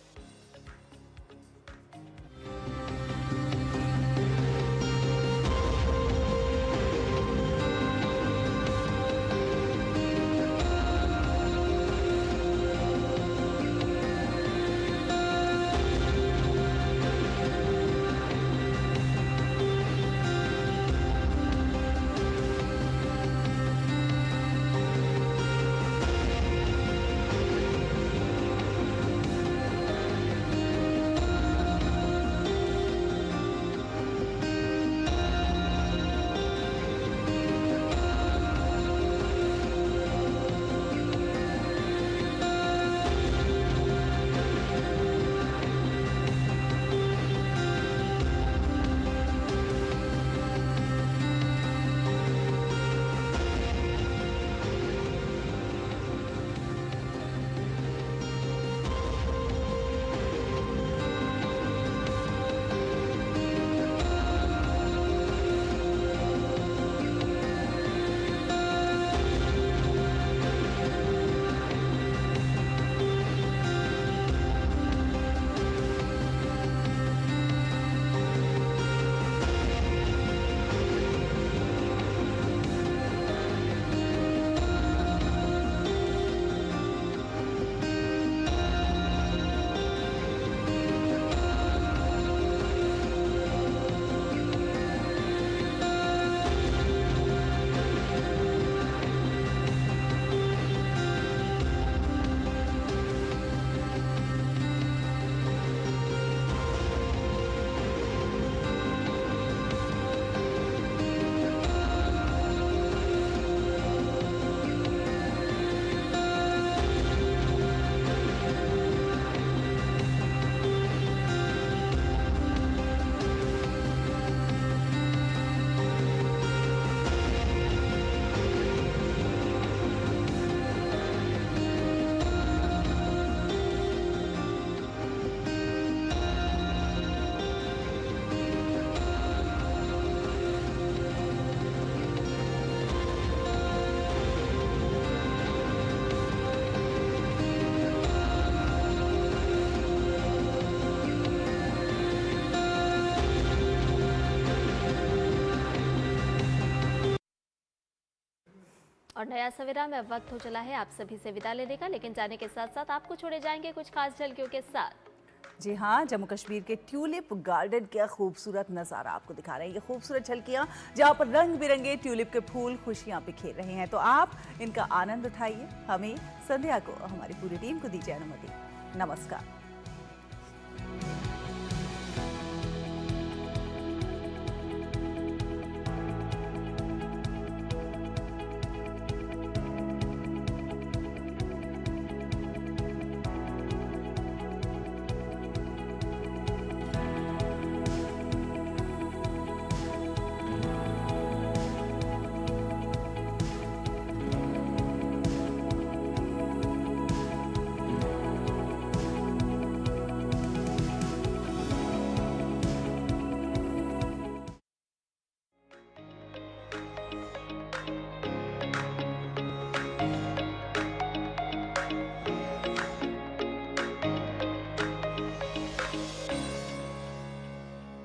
Speaker 2: और नया सवेरा में अब वक्त हो चला है आप सभी से विदा लेने का, लेकिन जाने के साथ साथ आपको छोड़े जाएंगे कुछ खास झलकियों के साथ।
Speaker 1: जी हाँ, जम्मू कश्मीर के ट्यूलिप गार्डन का खूबसूरत नज़ारा आपको दिखा रहे हैं। ये खूबसूरत झलकियाँ जहाँ पर रंग बिरंगे ट्यूलिप के फूल खुशियाँ बिखेर रहे हैं, तो आप इनका आनंद उठाइए। हमें संध्या को, हमारी पूरी टीम को दीजिए अनुमति। नमस्कार।